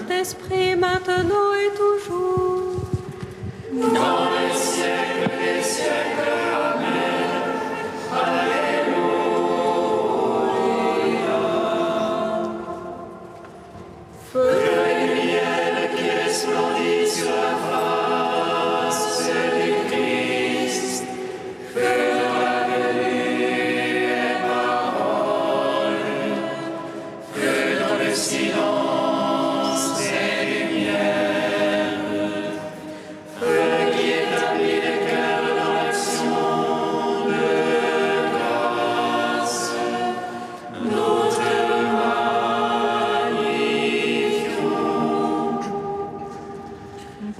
Saint-Esprit, maintenant et toujours. Dans les siècles des siècles. Amen. Alléluia. Feu et miel qui resplendit sur la face du Christ. Feu de la venue et parole. Feu dans le silence et lumière. Feu qui établit les cœurs dans l'action de grâce. Nous te magnifions.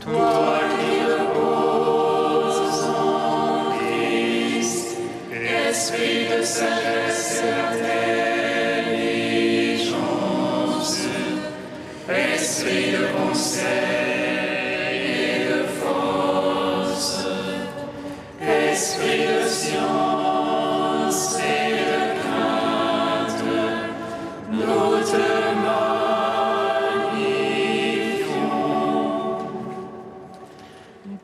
Toi qui reposes en Christ, esprit de sagesse et d'intelligence, esprit de conseil et de force, esprit de science et de crainte, nous te magnifions.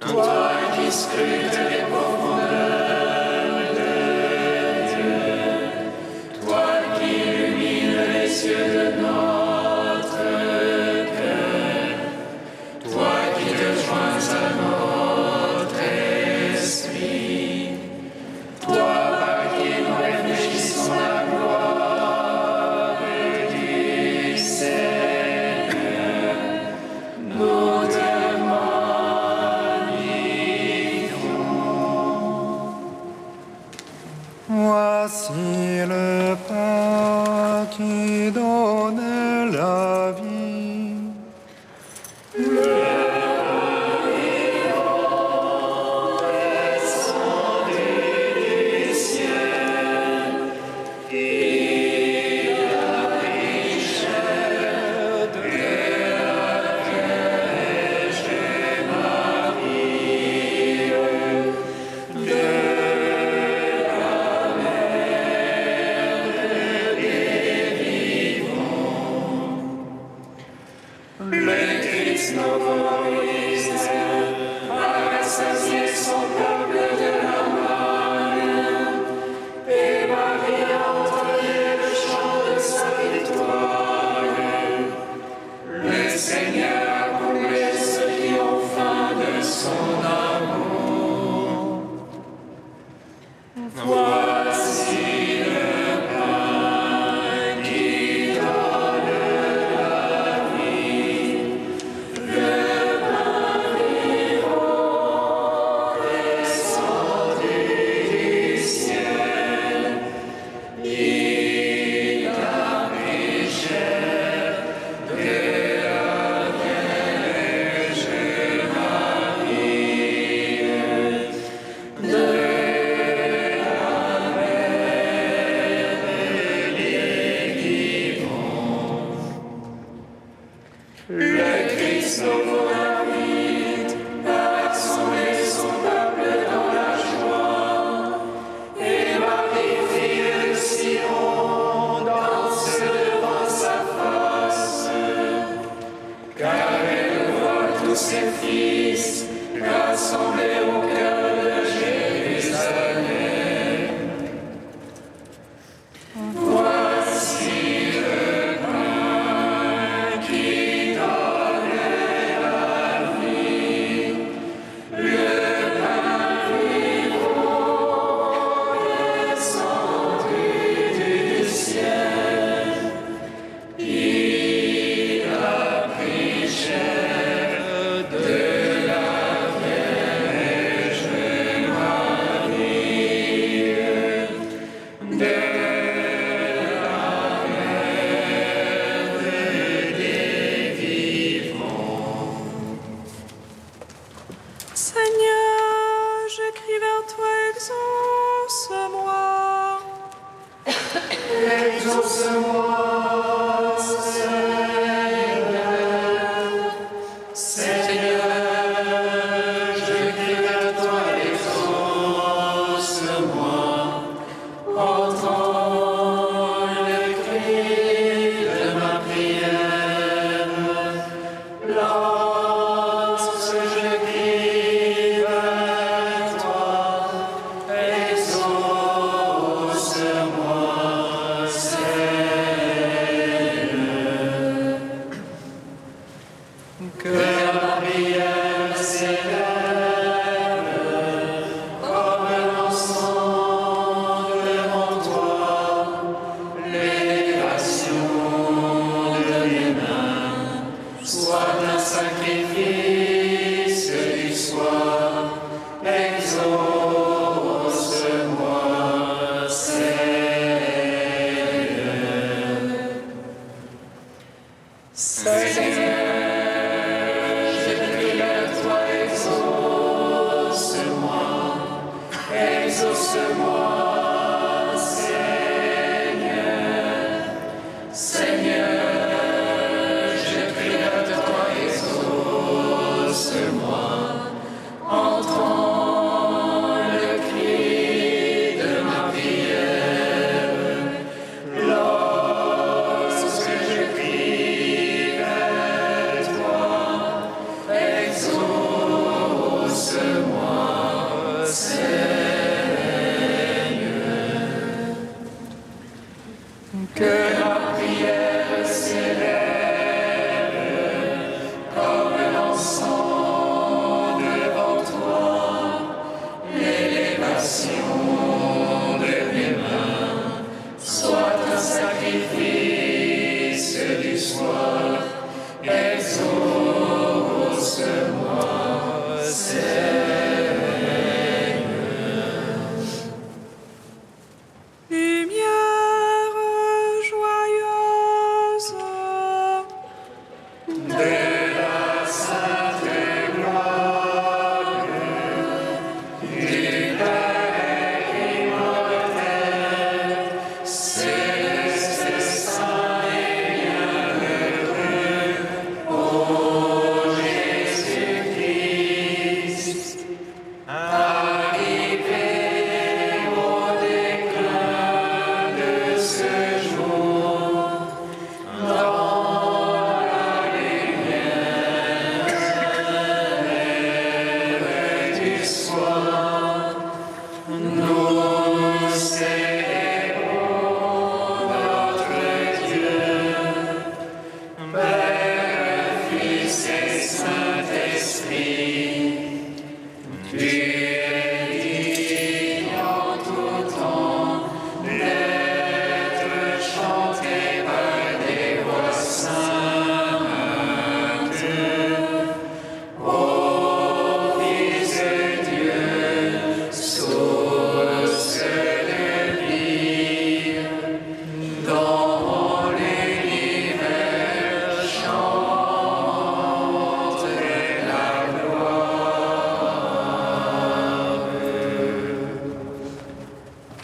Toi qui scrutes les profondeurs de Dieu, toi qui illumines les yeux de notre cœur, toi qui te joins à notre esprit, toi par qui nous réfléchissons la gloire du Seigneur, nous te magnifions. Voici le pain qui donne la vie. Le Christ nous Moïse a rassasié son peuple de la manne, et Marie a entonné le chant de sa victoire. Le Seigneur a comblé ceux qui ont faim de son amour. Voici le pain qui donne la vie, le pain vivant descendu du ciel. Il a pris chair de la Vierge Marie, de la mère des vivants. Le Christ nouveau David a rassemblé son peuple dans la joie, et Marie, fille de Sion, danse devant sa face, car elle voit tous ses fils rassemblés au cœur de Jérusalem. Voici le pain qui donne la vie, le pain vivant descendu du ciel. Il a pris chair de la Vierge Marie, de la mère des vivants. Seigneur, je crie vers toi, exauce-moi. Exauce-moi, Seigneur. Seigneur, je crie vers toi, exauce-moi. Entends le cri de ma prière.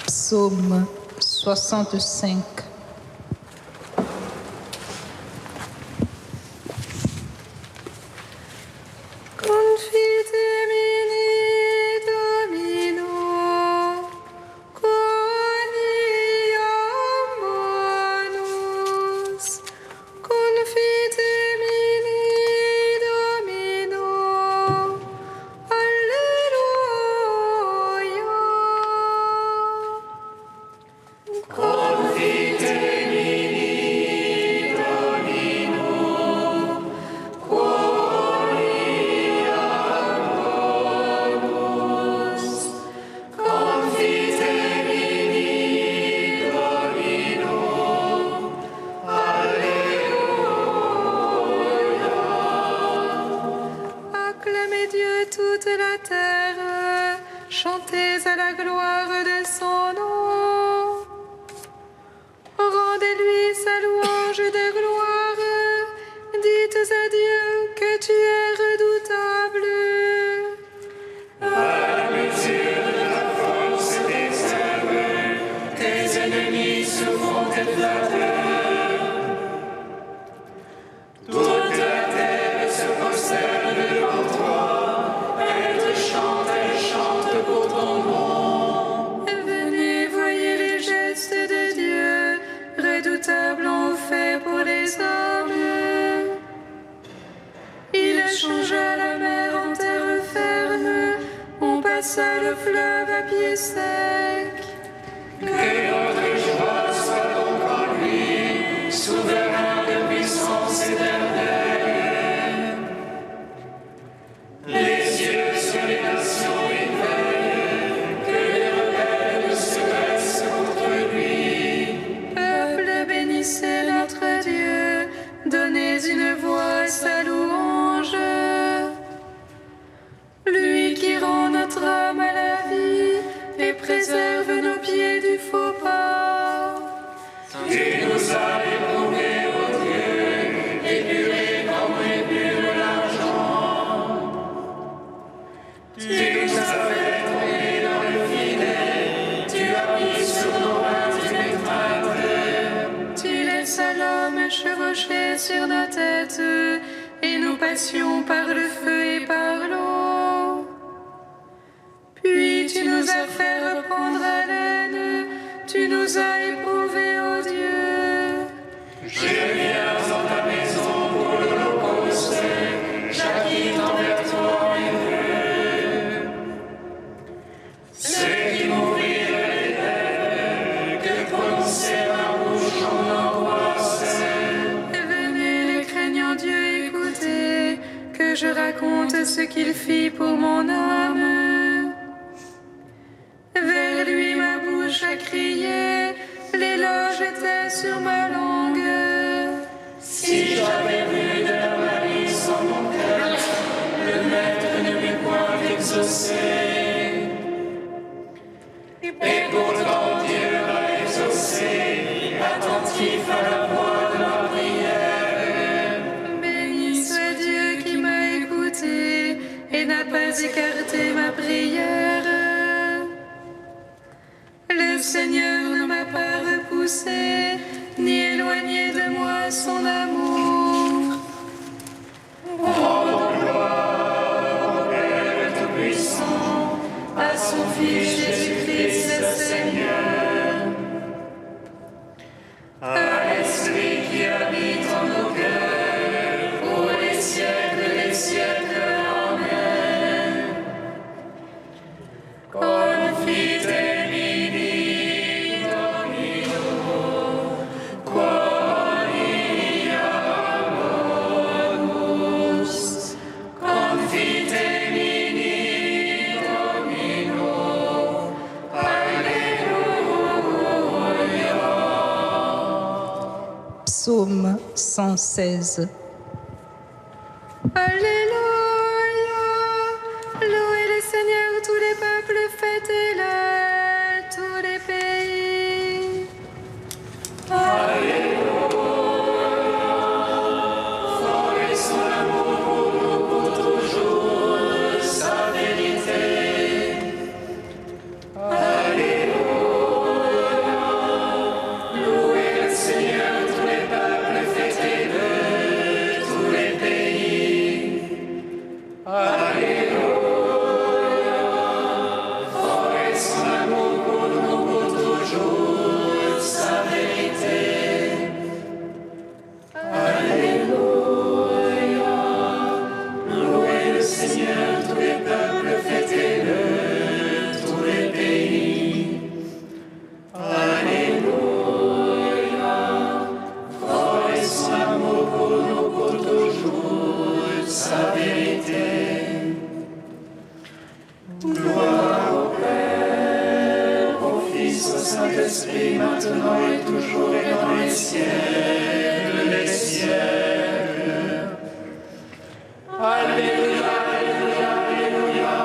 Psaume 65. Confite mini Domino, quoniam bonus. Confite mini Domino, Alleluia. Acclamez Dieu toute la terre, chantez à la gloire de son nom. Rendez-lui sa louange de gloire, dites à Dieu que tu es redoutable. Tes ennemis se font éclater. Toute la terre se prosterne devant toi. Elle chante pour ton nom. Venez, voyez les gestes de Dieu, redoutables en fait pour les hommes. Il changea la mer en terre ferme, on passa le fleuve à pied sec. Que notre joie soit donc en lui, souverain de puissance éternelle. Les yeux sur les nations il veille, que les rebelles se dressent contre lui. Peuple, bénissez notre Dieu, donnez une voix à sa louange. Lui qui rend notre âme à la vie et préserve nos pieds du faux pas. Tu nous as éprouvés, ô Dieu, épurés comme épure l'argent. Tu nous as fait tomber dans le filet, tu as mis sur nos mains une étreinte. Tu laisses l'homme chevaucher sur nos têtes et nous passions par le feu et par l'eau. Puis tu nous as fait reprendre haleine, tu nous as éprouvés, ô Dieu. Je viens dans ta maison pour l'holocauste, j'acquitte envers toi mes vœux. Ceux qui m'ouvrirent les lèvres, que prononçait ma bouche en angoisse. Venez, les craignant Dieu, écoutez, que je raconte ce qu'il fit pour mon âme. Vers lui ma bouche a crié, l'éloge était sur ma langue. Si j'avais vu de la malice en mon cœur, le maître ne m'eût point exaucé. Et pourtant Dieu m'a exaucé, attentif à la voix de ma prière. Béni soit Dieu qui m'a écouté et n'a pas écarté ma prière. Le Seigneur ne m'a pas repoussé, ni éloigné de moi son amour. Rendons gloire au Père Tout-Puissant, à son Fils Jésus-Christ le Seigneur, à l'Esprit qui habite en nos cœurs, pour les siècles des siècles. Amen. Confite mini Domino, quoniam bonus. Confite mini Psaume 116. Alléluia. Louez le Seigneur, tous les peuples, fêtez-le, tous les pays. Saint-Esprit, maintenant et toujours et dans les siècles des siècles. Alléluia, alléluia, alléluia.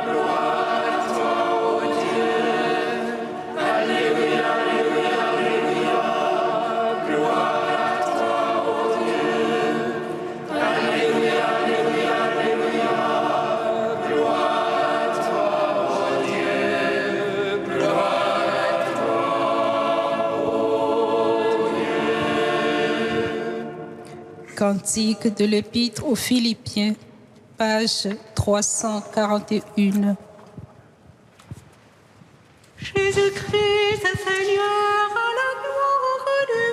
Gloire à toi, ô Dieu. Alléluia, alléluia, alléluia. Gloire à toi, ô Dieu. Alléluia, alléluia, alléluia. Gloire à toi, ô Dieu. Gloire. Cantique de l'Épître aux Philippiens, page 341. Jésus-Christ, Seigneur, à la gloire du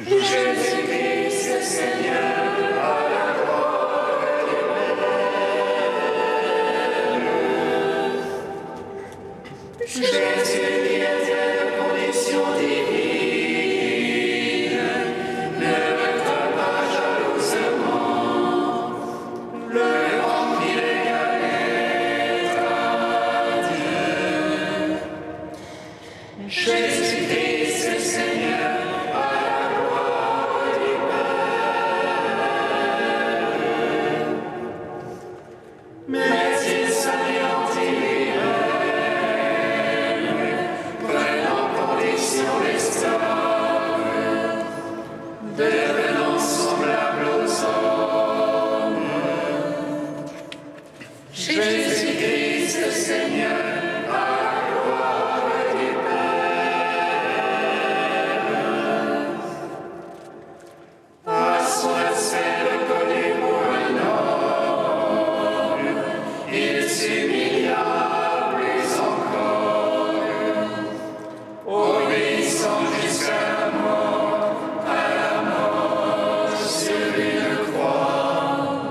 Père. Jésus-Christ, Seigneur, à la gloire du Père. Jésus qui était de condition divine, ne resta pas jalousement le rang qu'il égalait à Dieu. Jésus-Christ, Seigneur, à la gloire du Père. Mais il s'anéantit lui-même, prenant condition d'esclave, devenant semblable aux hommes. Jésus-Christ, Seigneur, à la gloire du Père. À son aspect reconnu pour un homme, il s'humilia plus encore, obéissant jusqu'à la mort sur une croix.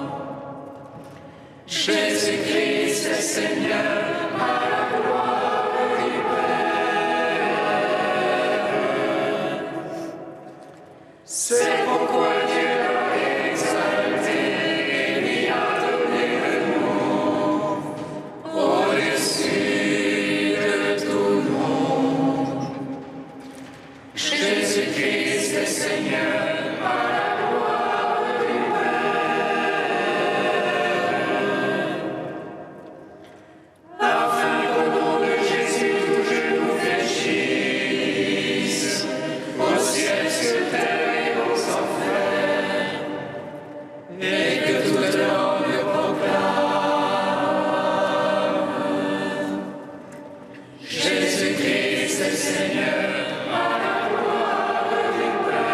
Jésus-Christ, Seigneur, à la gloire du Père. C'est pourquoi Dieu l'a exalté et lui a donné le nom au-dessus de tout nom. Jésus-Christ, Seigneur, à la gloire du Père. Afin qu'au nom de Jésus, tout genou fléchisse, au ciel, sur terre et aux enfers, et que toute langue proclame Jésus-Christ, Seigneur, à la gloire du Père.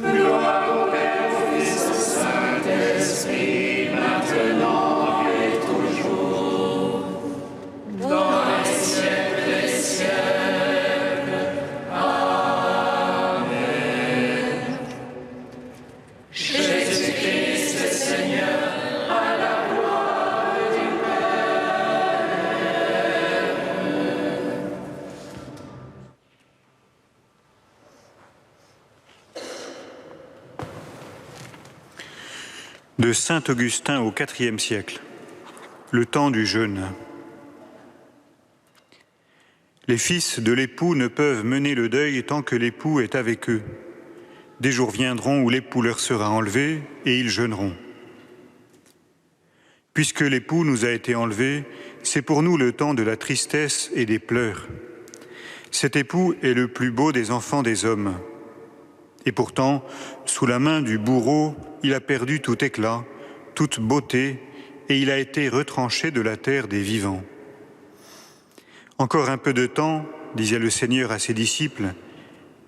Gloire au Père, au Fils, au Saint-Esprit, maintenant et toujours, dans les siècles des siècles. Amen. Jésus-Christ, Seigneur, à la gloire du De saint Augustin au IVe siècle. Le temps du jeûne. Les fils de l'époux ne peuvent mener le deuil tant que l'époux est avec eux. Des jours viendront où l'époux leur sera enlevé et ils jeûneront. Puisque l'époux nous a été enlevé, c'est pour nous le temps de la tristesse et des pleurs. Cet époux est le plus beau des enfants des hommes. Et pourtant, sous la main du bourreau, il a perdu tout éclat, toute beauté, et il a été retranché de la terre des vivants. Encore un peu de temps, disait le Seigneur à ses disciples,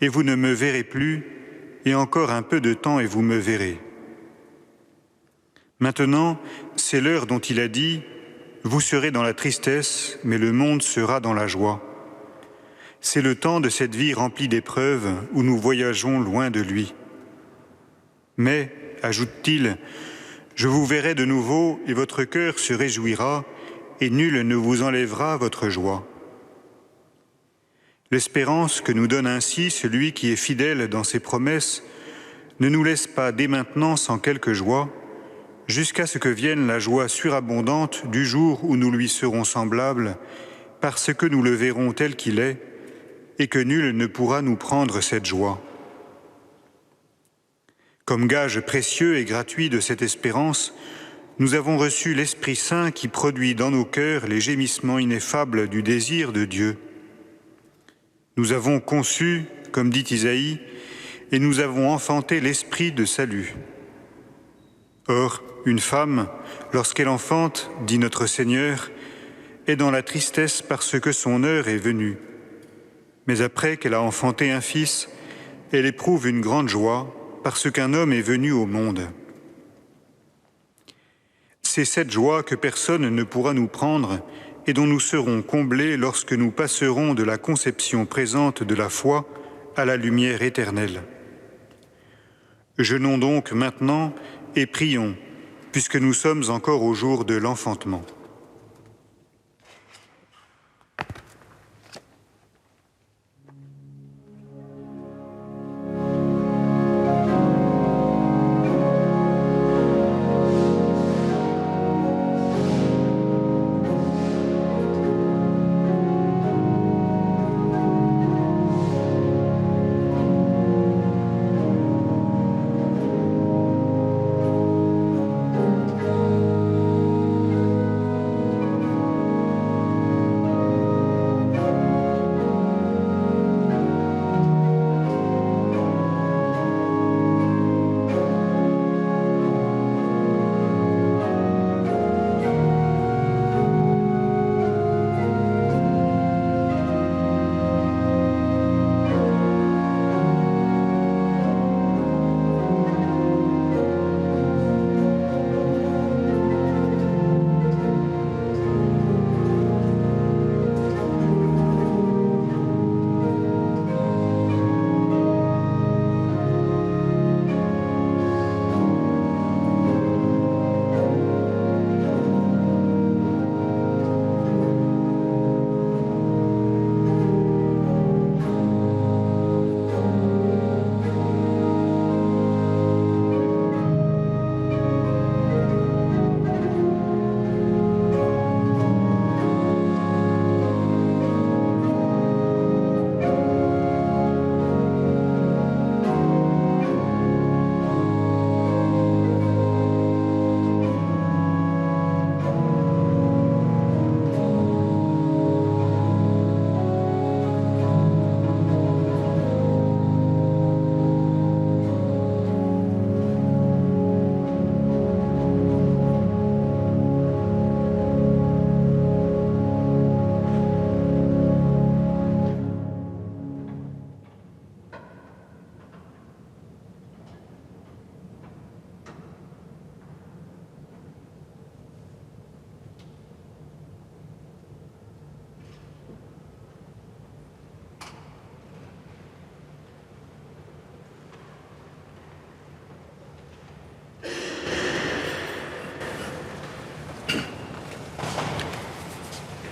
et vous ne me verrez plus, et encore un peu de temps et vous me verrez. Maintenant, c'est l'heure dont il a dit, vous serez dans la tristesse, mais le monde sera dans la joie. C'est le temps de cette vie remplie d'épreuves où nous voyageons loin de lui. Mais, ajoute-t-il, je vous verrai de nouveau et votre cœur se réjouira et nul ne vous enlèvera votre joie. L'espérance que nous donne ainsi celui qui est fidèle dans ses promesses ne nous laisse pas dès maintenant sans quelque joie, jusqu'à ce que vienne la joie surabondante du jour où nous lui serons semblables, parce que nous le verrons tel qu'il est, et que nul ne pourra nous prendre cette joie. Comme gage précieux et gratuit de cette espérance, nous avons reçu l'Esprit Saint qui produit dans nos cœurs les gémissements ineffables du désir de Dieu. Nous avons conçu, comme dit Isaïe, et nous avons enfanté l'esprit de salut. Or, une femme, lorsqu'elle enfante, dit notre Seigneur, est dans la tristesse parce que son heure est venue. Mais après qu'elle a enfanté un fils, elle éprouve une grande joie parce qu'un homme est venu au monde. C'est cette joie que personne ne pourra nous prendre et dont nous serons comblés lorsque nous passerons de la conception présente de la foi à la lumière éternelle. Jeûnons donc maintenant et prions, puisque nous sommes encore au jour de l'enfantement.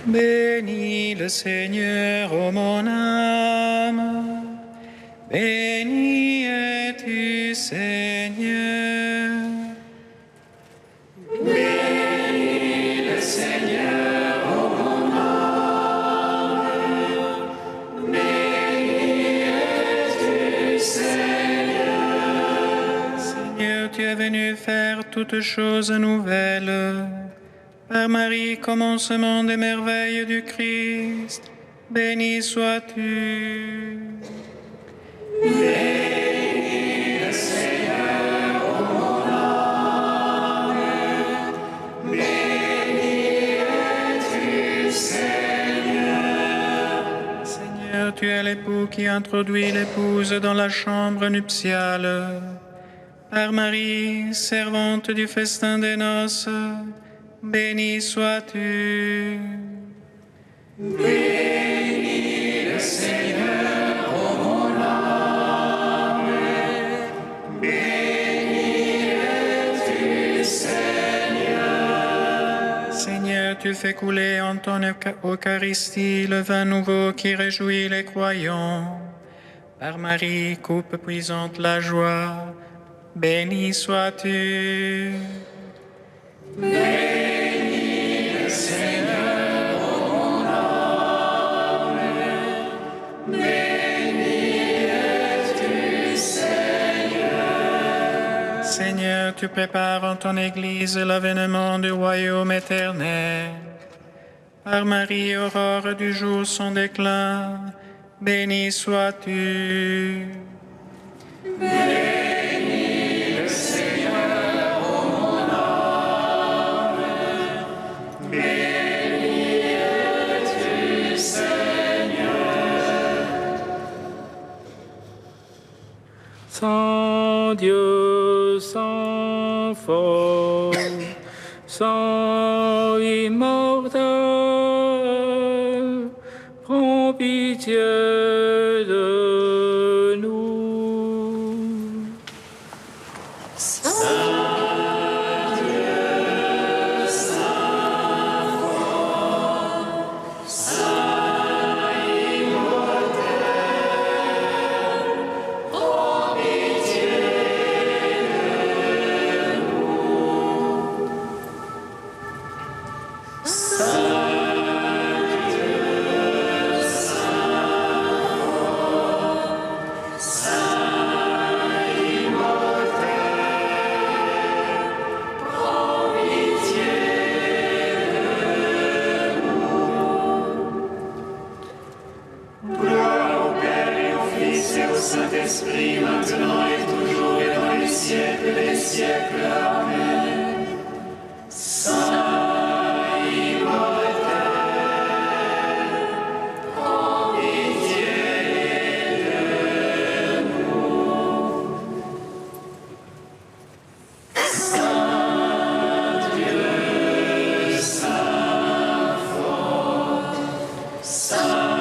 Bénis le Seigneur, ô mon âme. Béni es-tu, Seigneur. Bénis le Seigneur. tu es venu faire toutes choses nouvelles. Par Marie, commencement des merveilles du Christ, béni sois-tu. Bénis le Seigneur, ô mon âme. Béni es-tu, Seigneur. Seigneur, tu es l'époux qui introduit l'épouse dans la chambre nuptiale. Par Marie, servante du festin des noces, béni sois-tu. Bénis le Seigneur, ô mon âme. Béni es-tu, Seigneur. Seigneur, tu fais couler en ton Eucharistie le vin nouveau qui réjouit les croyants. Par Marie, coupe puissante la joie, béni sois-tu. Bénis le Seigneur, ô mon âme. Béni es-tu, Seigneur. Seigneur, tu prépares en ton Église l'avènement du royaume éternel. Par Marie, aurore du jour son déclin, béni sois-tu. Bénis le Seigneur, ô mon âme. Béni es-tu, Seigneur. Saint Dieu, Saint fort, Saint immortel, prends pitié de nous. Saint-Esprit, maintenant et toujours et dans les siècles des siècles. Amen. Saint immortel, prends pitié de nous. Saint Dieu, Saint fort, Saint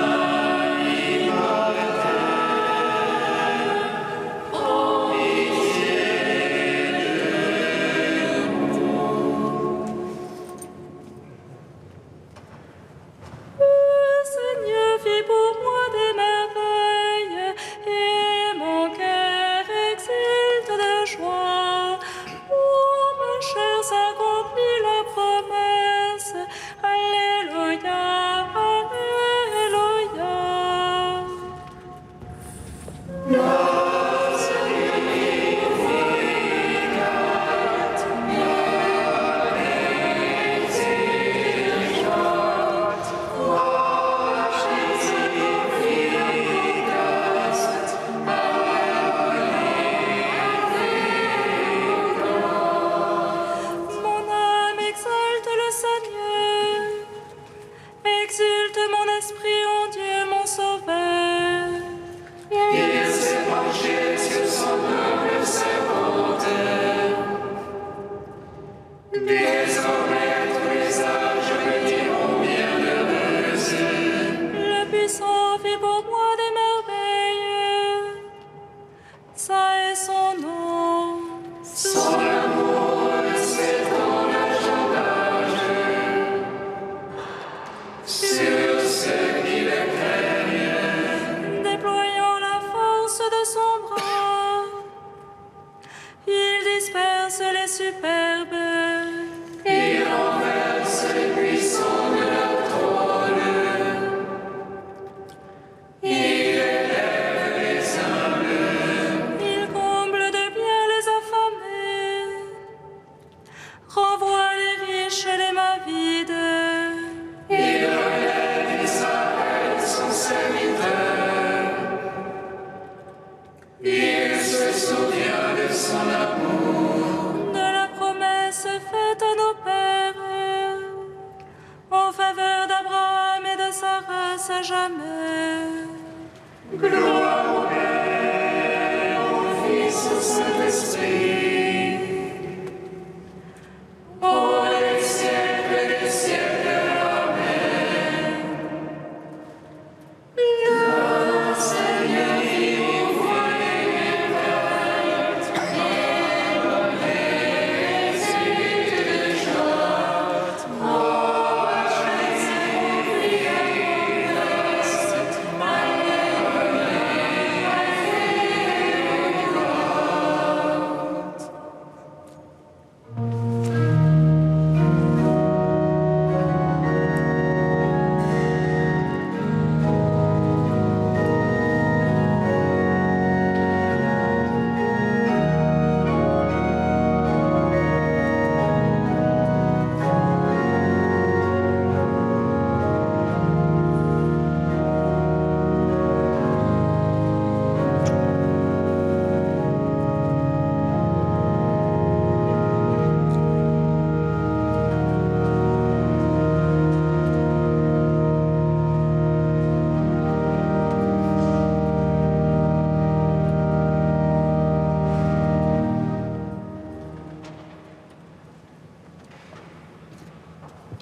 Il comble de bien les affamés. son amour, de la promesse faite à nos pères, en faveur d'Abraham et de sa race à jamais. gloire au Père, au Fils, au Saint-Esprit, pour les siècles des siècles. Amen. Le Seigneur qui ouvre les merveilles, et suscite de joie,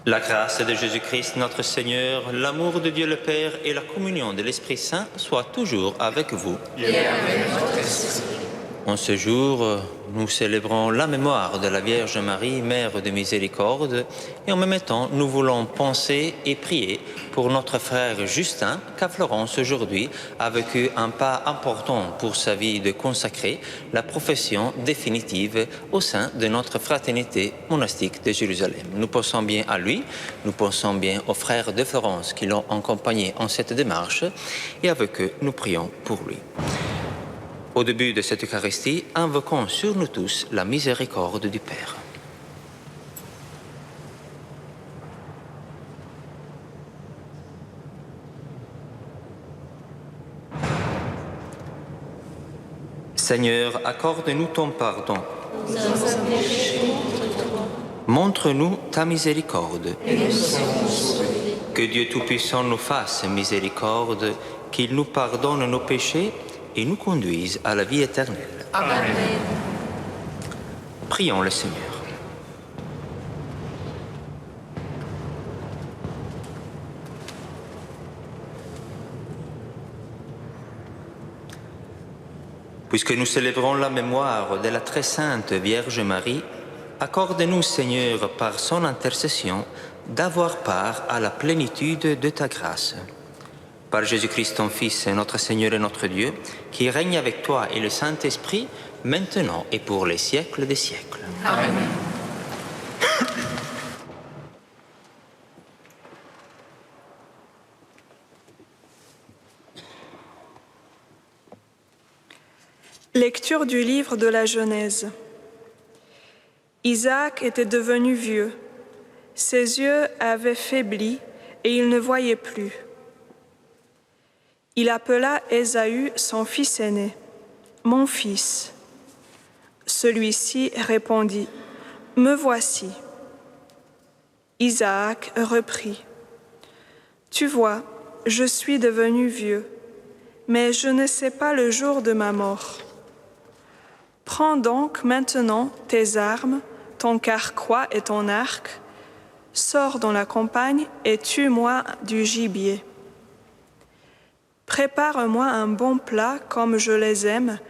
La grâce de Jésus-Christ notre Seigneur, l'amour de Dieu le Père et la communion de l'Esprit Saint soient toujours avec vous. et avec notre esprit. En ce jour, nous célébrons la mémoire de la Vierge Marie, Mère de Miséricorde, et en même temps, nous voulons penser et prier pour notre frère Justin, qu'à Florence aujourd'hui a vécu un pas important pour sa vie de consacrer la profession définitive au sein de notre fraternité monastique de Jérusalem. Nous pensons bien à lui, nous pensons bien aux frères de Florence qui l'ont accompagné en cette démarche, et avec eux, nous prions pour lui. Au début de cette Eucharistie, invoquons sur nous tous la miséricorde du Père. Seigneur, accorde-nous ton pardon. Nous avons péché contre toi. Montre-nous ta miséricorde. Et nous serons sauvés. Que Dieu Tout-Puissant nous fasse miséricorde, qu'il nous pardonne nos péchés et nous conduise à la vie éternelle. Amen. Prions le Seigneur. Puisque nous célébrons la mémoire de la très sainte Vierge Marie, accorde-nous, Seigneur, par son intercession, d'avoir part à la plénitude de ta grâce. Par Jésus-Christ, ton Fils, notre Seigneur et notre Dieu, qui règne avec toi et le Saint-Esprit, maintenant et pour les siècles des siècles. Amen. Lecture du livre de la Genèse. Isaac était devenu vieux. Ses yeux avaient faibli et il ne voyait plus. Il appela Ésaü, son fils aîné, « Mon fils ». Celui-ci répondit, « Me voici ». Isaac reprit, « Tu vois, je suis devenu vieux, mais je ne sais pas le jour de ma mort. Prends donc maintenant tes armes, ton carquois et ton arc, sors dans la campagne et tue-moi du gibier. Prépare-moi un bon plat comme je les aime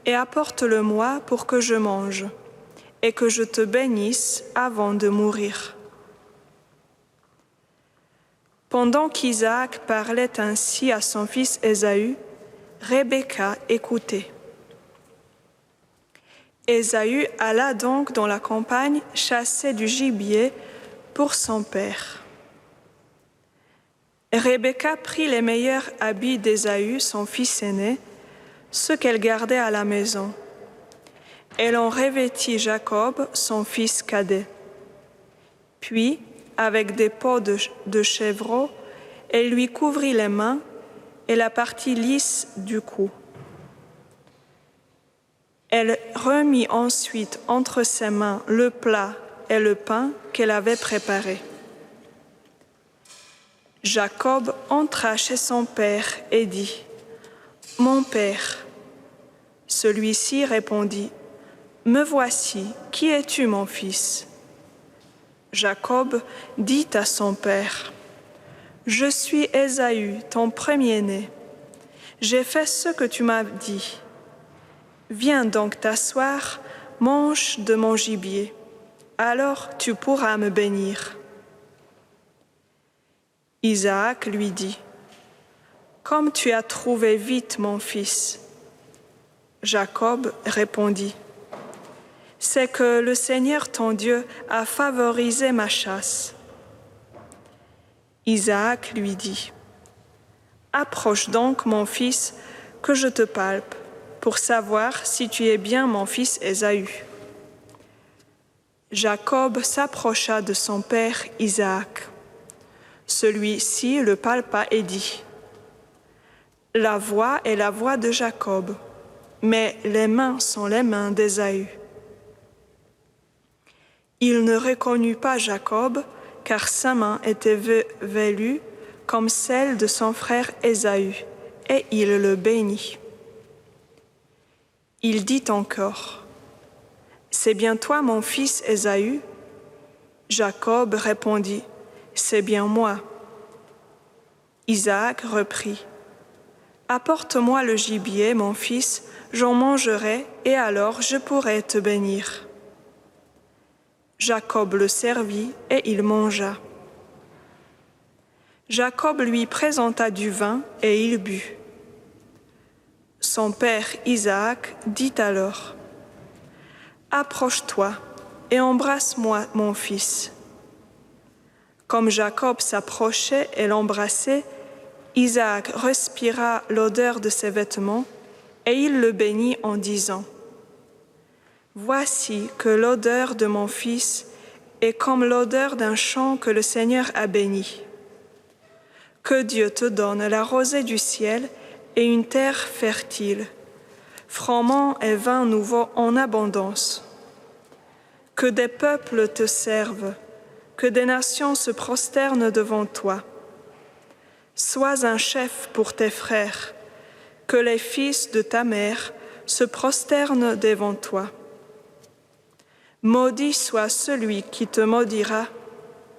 et apporte-le-moi pour que je mange et que je te bénisse avant de mourir. » Pendant qu'Isaac parlait ainsi à son fils Ésaü, Rebecca écoutait. Ésaü alla donc dans la campagne chasser du gibier pour son père. Rebecca prit les meilleurs habits d'Ésaü, son fils aîné, ceux qu'elle gardait à la maison. Elle en revêtit Jacob, son fils cadet. Puis, avec des peaux de chèvreau, elle lui couvrit les mains et la partie lisse du cou. Elle remit ensuite entre ses mains le plat et le pain qu'elle avait préparé. Jacob entra chez son père et dit : « Mon père !» Celui-ci répondit : « Me voici, qui es-tu, mon fils ?» Jacob dit à son père : « Je suis Ésaü, ton premier-né. J'ai fait ce que tu m'as dit. Viens donc t'asseoir, mange de mon gibier. Alors tu pourras me bénir. » Isaac lui dit : « Comme tu as trouvé vite, mon fils. » Jacob répondit : « C'est que le Seigneur ton Dieu a favorisé ma chasse. » Isaac lui dit : « Approche donc, mon fils, que je te palpe, pour savoir si tu es bien mon fils Ésaü. » Jacob s'approcha de son père Isaac. Celui-ci le palpa et dit : « La voix est la voix de Jacob, mais les mains sont les mains d'Ésaü. » Il ne reconnut pas Jacob, car sa main était velue comme celle de son frère Ésaü, et il le bénit. Il dit encore : « C'est bien toi, mon fils Ésaü ? » Jacob répondit : « C'est bien moi. » Isaac reprit : « Apporte-moi le gibier, mon fils, j'en mangerai, et alors je pourrai te bénir. » Jacob le servit, et il mangea. Jacob lui présenta du vin, et il but. Son père Isaac dit alors : « Approche-toi et embrasse-moi, mon fils. » Comme Jacob s'approchait et l'embrassait, Isaac respira l'odeur de ses vêtements, et il le bénit en disant : « Voici que l'odeur de mon fils est comme l'odeur d'un champ que le Seigneur a béni. Que Dieu te donne la rosée du ciel et une terre fertile, froment et vin nouveau en abondance. Que des peuples te servent, que des nations se prosternent devant toi. Sois un chef pour tes frères, que les fils de ta mère se prosternent devant toi. Maudit soit celui qui te maudira,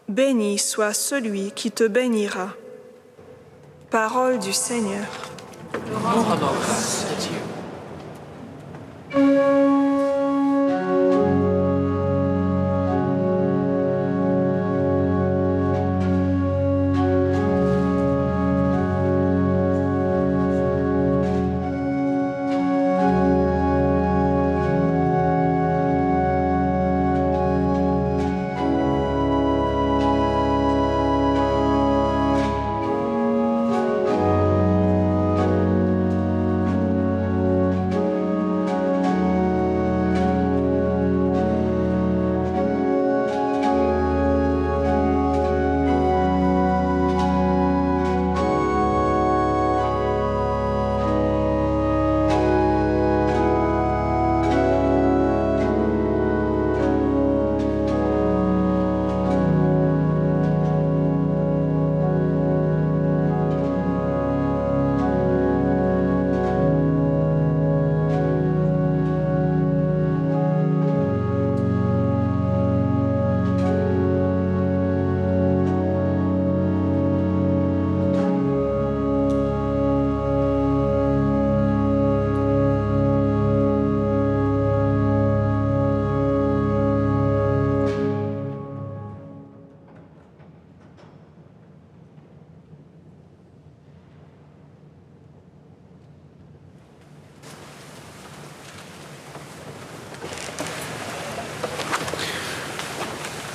béni soit celui qui te bénira. » Parole du Seigneur. Rendons grâce à Dieu.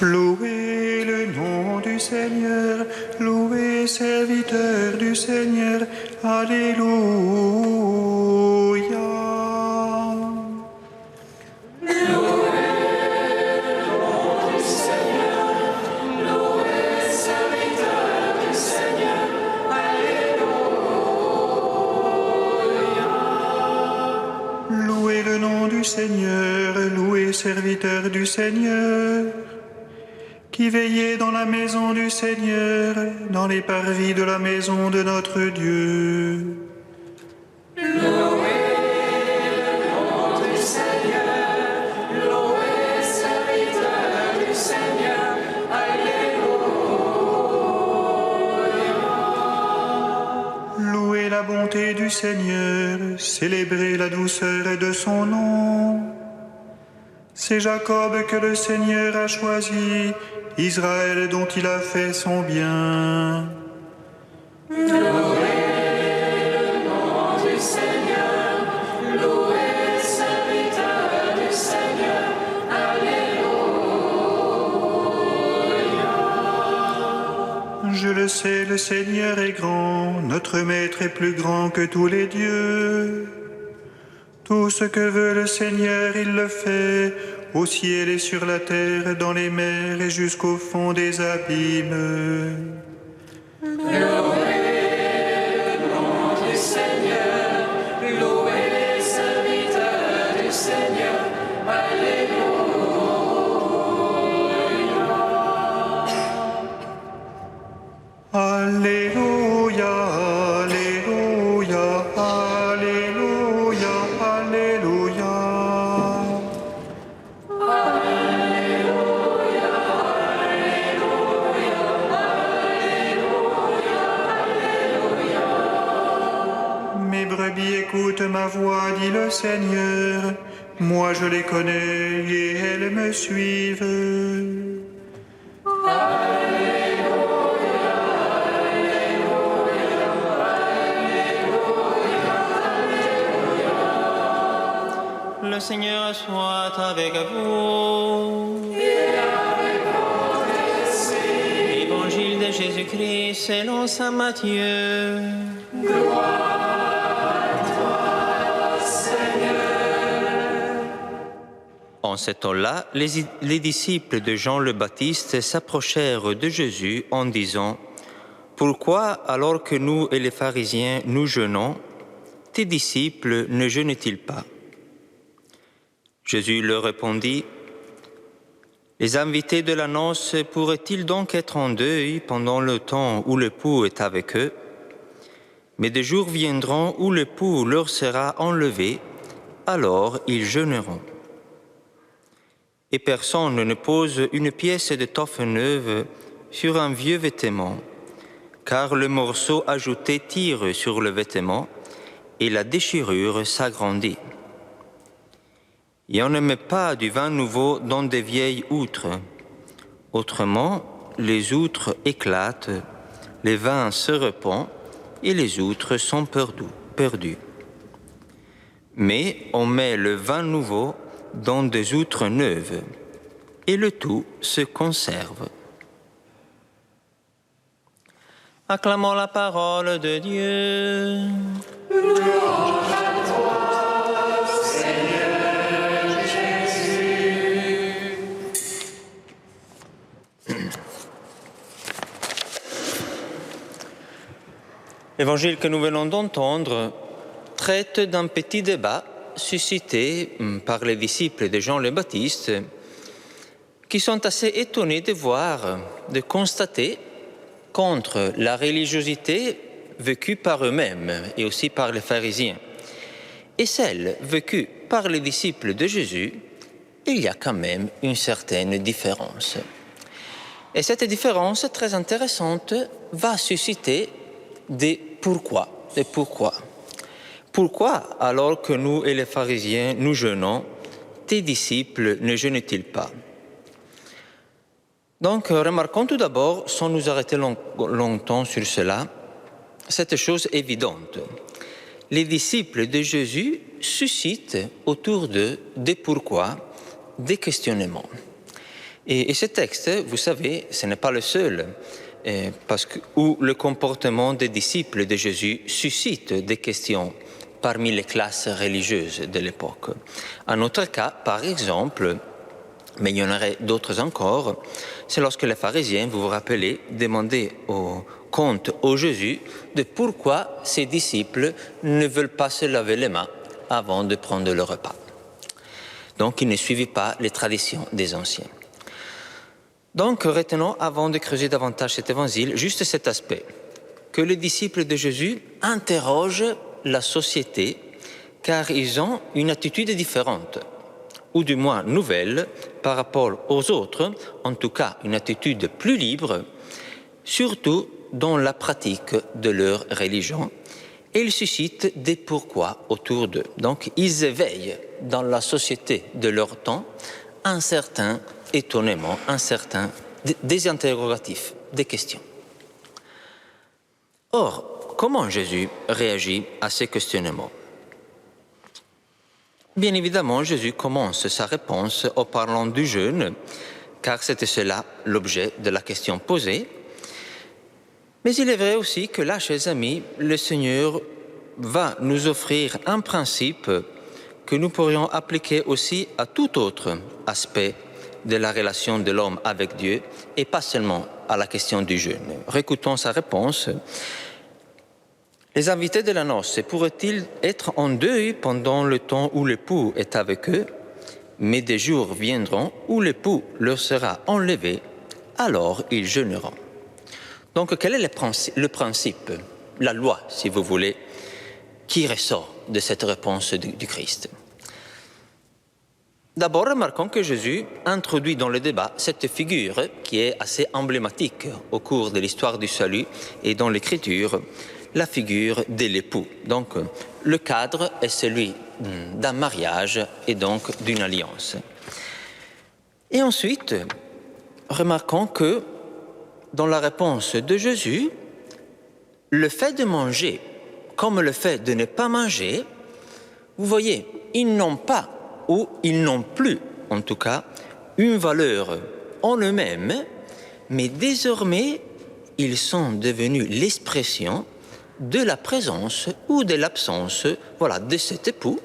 Louez le nom du Seigneur, louez serviteurs du Seigneur, Alléluia. Seigneur, loué serviteur du Seigneur, qui veillait dans la maison du Seigneur, dans les parvis de la maison de notre Dieu. Loué le nom du Seigneur, loué serviteur du Seigneur, Alléluia. Louez la bonté du Seigneur, célébrez la douceur de son nom. C'est Jacob que le Seigneur a choisi, Israël dont il a fait son bien. Louez le nom du Seigneur, loué serviteur du Seigneur, Alléluia. Je le sais, le Seigneur est grand, notre Maître est plus grand que tous les dieux. Tout ce que veut le Seigneur, il le fait, au ciel et sur la terre, dans les mers et jusqu'au fond des abîmes. Louez le nom du Seigneur, loué serviteur du Seigneur, Alléluia. Alléluia, Alléluia, Alléluia, Alléluia. Mes brebis écoutent ma voix, dit le Seigneur. Moi je les connais et elles me suivent. Le Seigneur soit avec vous. Et avec votre esprit. Évangile de Jésus-Christ selon saint Matthieu. Gloire à toi, Seigneur. En ce temps-là, les disciples de Jean le Baptiste s'approchèrent de Jésus en disant : Pourquoi, alors que nous et les pharisiens nous jeûnons, tes disciples ne jeûnent-ils pas ? Jésus leur répondit : Les invités de la noce pourraient-ils donc être en deuil pendant le temps où l'époux est avec eux ? Mais des jours viendront où l'époux leur sera enlevé, alors ils jeûneront. Et personne ne pose une pièce d'étoffe neuve sur un vieux vêtement, car le morceau ajouté tire sur le vêtement et la déchirure s'agrandit. Et on ne met pas du vin nouveau dans des vieilles outres. Autrement, les outres éclatent, les vins se répandent et les outres sont perdues. Mais on met le vin nouveau dans des outres neuves et le tout se conserve. Acclamons la parole de Dieu. Louange à toi, Seigneur Jésus. L'évangile que nous venons d'entendre traite d'un petit débat suscité par les disciples de Jean le Baptiste qui sont assez étonnés de constater contre la religiosité vécue par eux-mêmes et aussi par les pharisiens et celle vécue par les disciples de Jésus, il y a quand même une certaine différence. Et cette différence très intéressante va susciter des pourquoi. Pourquoi, alors que nous et les pharisiens, nous jeûnons, tes disciples ne jeûnent-ils pas ? Donc, remarquons tout d'abord, sans nous arrêter longtemps sur cela, cette chose évidente. Les disciples de Jésus suscitent autour d'eux des pourquoi, des questionnements. Et ce texte, vous savez, ce n'est pas le seul, où le comportement des disciples de Jésus suscite des questions parmi les classes religieuses de l'époque. Un autre cas, par exemple, mais il y en aurait d'autres encore, c'est lorsque les pharisiens, vous vous rappelez, demandaient au Jésus de pourquoi ses disciples ne veulent pas se laver les mains avant de prendre le repas. Donc, il ne suivit pas les traditions des anciens. Donc, retenons, avant de creuser davantage cet évangile, juste cet aspect, que les disciples de Jésus interrogent la société, car ils ont une attitude différente, ou du moins nouvelle, par rapport aux autres, en tout cas une attitude plus libre, surtout dans la pratique de leur religion, et ils suscitent des pourquoi autour d'eux. Donc, ils éveillent dans la société de leur temps un certain étonnement, des interrogatifs, des questions. Or, comment Jésus réagit à ces questionnements? Bien évidemment, Jésus commence sa réponse en parlant du jeûne, car c'était cela l'objet de la question posée. Mais il est vrai aussi que là, chers amis, le Seigneur va nous offrir un principe que nous pourrions appliquer aussi à tout autre aspect de la relation de l'homme avec Dieu, et pas seulement à la question du jeûne. Récoutons sa réponse. Les invités de la noce pourraient-ils être en deuil pendant le temps où l'époux est avec eux? Mais des jours viendront où l'époux leur sera enlevé, alors ils jeûneront. Donc, quel est le principe, la loi, si vous voulez, qui ressort de cette réponse du Christ? D'abord, remarquons que Jésus introduit dans le débat cette figure qui est assez emblématique au cours de l'histoire du salut et dans l'Écriture, la figure de l'époux. Donc, le cadre est celui d'un mariage et donc d'une alliance. Et ensuite, remarquons que dans la réponse de Jésus, le fait de manger comme le fait de ne pas manger, vous voyez, ils n'ont pas ou ils n'ont plus, en tout cas, une valeur en eux-mêmes, mais désormais, ils sont devenus l'expression de la présence ou de l'absence, voilà, de cet époux,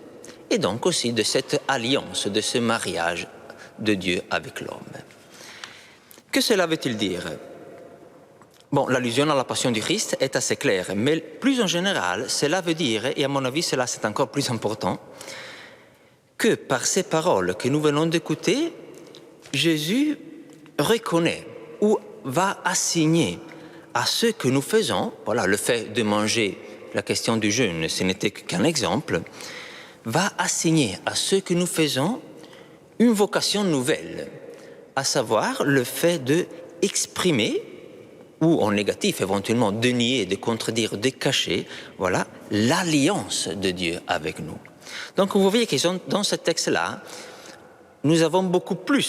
et donc aussi de cette alliance, de ce mariage de Dieu avec l'homme. Que cela veut-il dire? Bon, l'allusion à la passion du Christ est assez claire, mais plus en général, cela veut dire, et à mon avis, cela c'est encore plus important, que par ces paroles que nous venons d'écouter, Jésus reconnaît ou va assigner à ce que nous faisons, voilà, le fait de manger, la question du jeûne, ce n'était qu'un exemple, va assigner à ce que nous faisons une vocation nouvelle, à savoir le fait d'exprimer, ou en négatif éventuellement, de nier, de contredire, de cacher, voilà, l'alliance de Dieu avec nous. Donc vous voyez que dans ce texte-là, nous allons beaucoup plus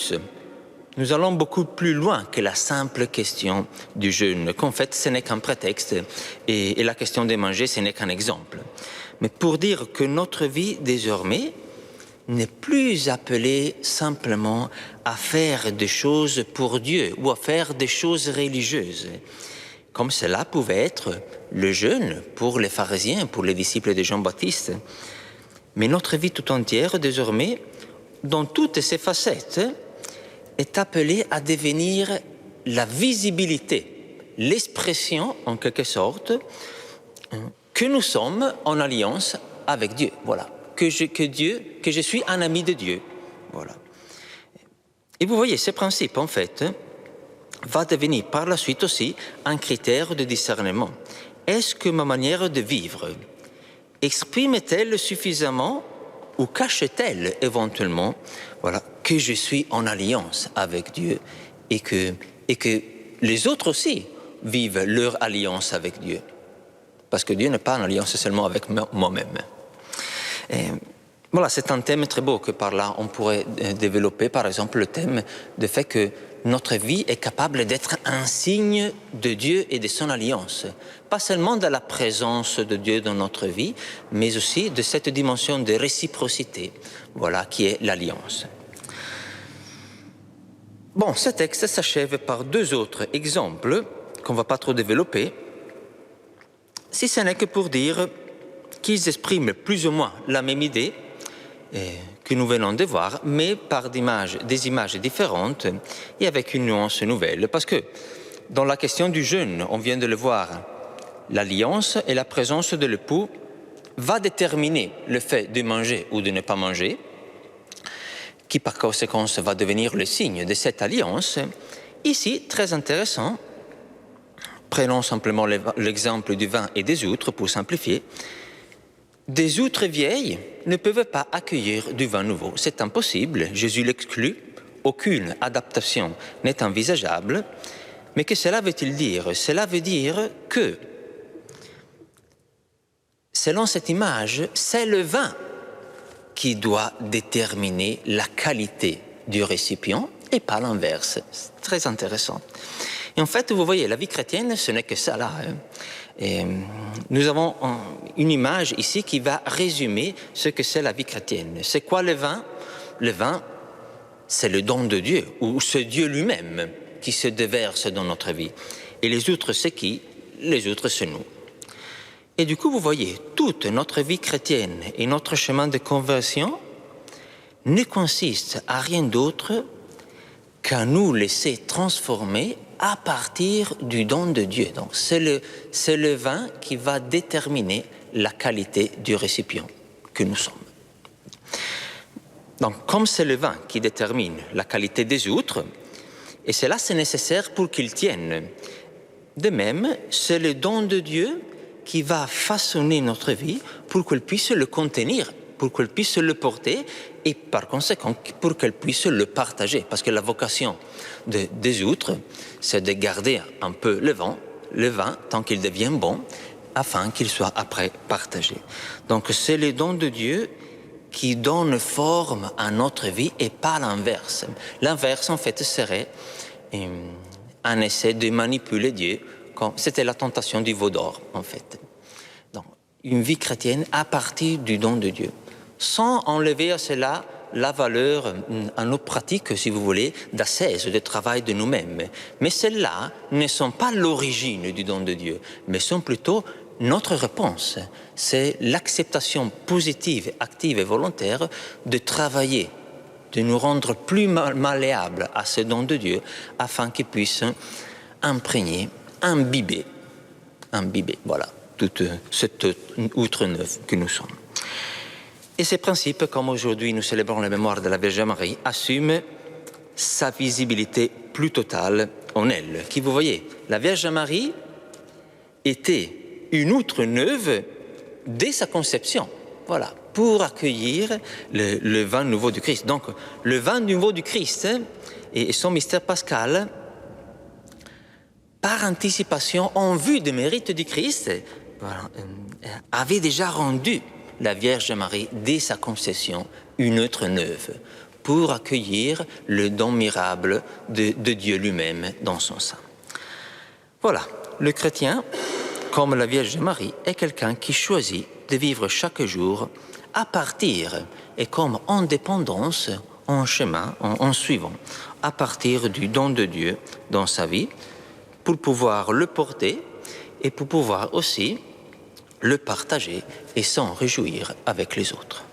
loin que la simple question du jeûne, qu'en fait ce n'est qu'un prétexte et la question de manger ce n'est qu'un exemple. Mais pour dire que notre vie désormais n'est plus appelée simplement à faire des choses pour Dieu ou à faire des choses religieuses, comme cela pouvait être le jeûne pour les pharisiens, pour les disciples de Jean-Baptiste. Mais notre vie tout entière, désormais, dans toutes ses facettes, est appelée à devenir la visibilité, l'expression, en quelque sorte, que nous sommes en alliance avec Dieu. Voilà, que je suis un ami de Dieu. Voilà. Et vous voyez, ce principe, en fait, va devenir par la suite aussi un critère de discernement. Est-ce que ma manière de vivre exprime-t-elle suffisamment ou cache-t-elle éventuellement, voilà, que je suis en alliance avec Dieu et que les autres aussi vivent leur alliance avec Dieu? Parce que Dieu n'est pas en alliance seulement avec moi-même. Voilà, c'est un thème très beau que par là on pourrait développer, par exemple le thème du fait que notre vie est capable d'être un signe de Dieu et de son alliance. Pas seulement de la présence de Dieu dans notre vie, mais aussi de cette dimension de réciprocité, voilà, qui est l'alliance. Bon, ce texte s'achève par deux autres exemples qu'on ne va pas trop développer, si ce n'est que pour dire qu'ils expriment plus ou moins la même idée que nous venons de voir, mais par des images différentes et avec une nuance nouvelle. Parce que dans la question du jeûne, on vient de le voir, l'alliance et la présence de l'époux va déterminer le fait de manger ou de ne pas manger. qui par conséquence va devenir le signe de cette alliance. Ici, très intéressant, prenons simplement l'exemple du vin et des outres pour simplifier. Des outres vieilles ne peuvent pas accueillir du vin nouveau. C'est impossible, Jésus l'exclut, aucune adaptation n'est envisageable. Mais que cela veut-il dire? Cela veut dire que, selon cette image, c'est le vin qui doit déterminer la qualité du récipient et pas l'inverse. C'est très intéressant. Et en fait, vous voyez, la vie chrétienne, ce n'est que ça là. Et nous avons une image ici qui va résumer ce que c'est la vie chrétienne. C'est quoi le vin? Le vin, c'est le don de Dieu, ou c'est Dieu lui-même qui se déverse dans notre vie. Et les autres, c'est qui? Les autres, c'est nous. Et du coup, vous voyez, toute notre vie chrétienne et notre chemin de conversion ne consiste à rien d'autre qu'à nous laisser transformer à partir du don de Dieu. Donc, c'est le vin qui va déterminer la qualité du récipient que nous sommes. Donc, comme c'est le vin qui détermine la qualité des outres, et cela c'est nécessaire pour qu'ils tiennent. De même, c'est le don de Dieu qui va façonner notre vie pour qu'elle puisse le contenir, pour qu'elle puisse le porter et par conséquent pour qu'elle puisse le partager. Parce que la vocation des outres, c'est de garder un peu le vin tant qu'il devient bon, afin qu'il soit après partagé. Donc c'est le don de Dieu qui donne forme à notre vie et pas l'inverse. L'inverse, en fait, serait un essai de manipuler Dieu. C'était la tentation du veau d'or, en fait. Donc, une vie chrétienne à partir du don de Dieu, sans enlever à cela la valeur à nos pratiques, si vous voulez, d'ascèse, de travail de nous-mêmes. Mais celles-là ne sont pas l'origine du don de Dieu, mais sont plutôt notre réponse. C'est l'acceptation positive, active et volontaire de travailler, de nous rendre plus malléables à ce don de Dieu, afin qu'il puisse imprégner, imbiber, voilà, toute cette outre neuve que nous sommes. Et ces principes, comme aujourd'hui nous célébrons la mémoire de la Vierge Marie, assument sa visibilité plus totale en elle. Qui, vous voyez, la Vierge Marie était une outre neuve dès sa conception, voilà, pour accueillir le vin nouveau du Christ. Donc, le vin nouveau du Christ et son mystère pascal, par anticipation, en vue des mérites du Christ, voilà, avait déjà rendu la Vierge Marie, dès sa conception, une outre neuve, pour accueillir le don miracle de Dieu lui-même dans son sein. Voilà, le chrétien, comme la Vierge Marie, est quelqu'un qui choisit de vivre chaque jour à partir et comme en dépendance, en chemin, en suivant, à partir du don de Dieu dans sa vie, pour pouvoir le porter et pour pouvoir aussi le partager et s'en réjouir avec les autres.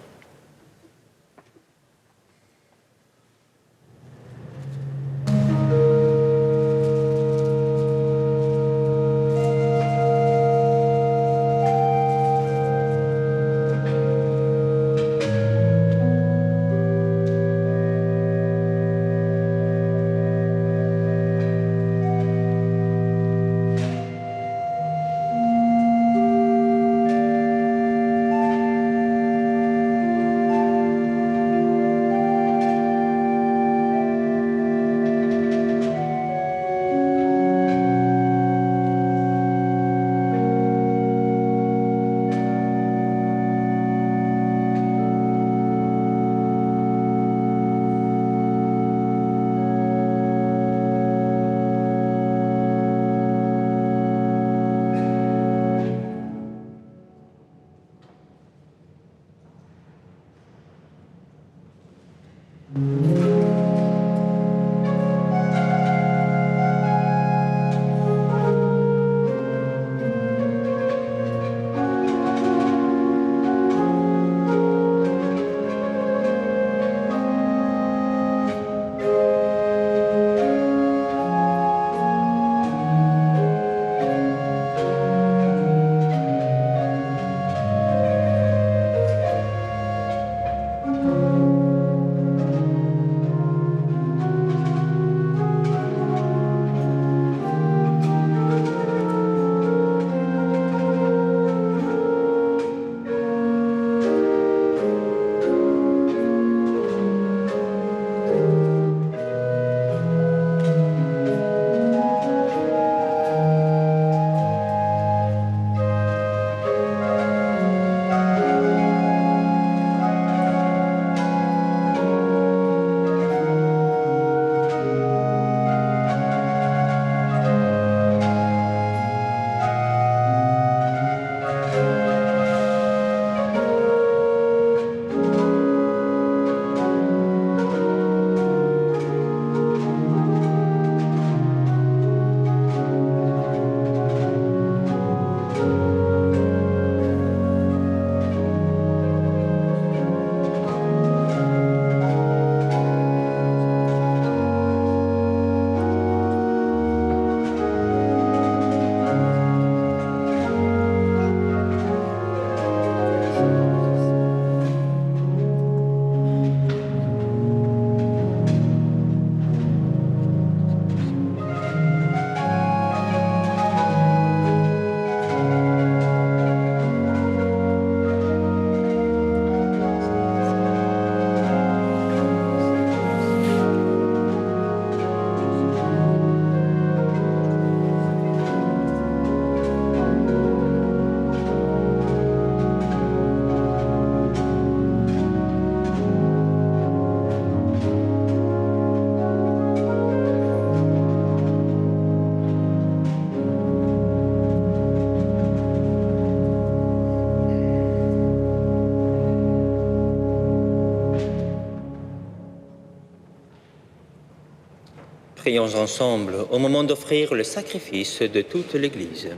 Prions ensemble au moment d'offrir le sacrifice de toute l'Église.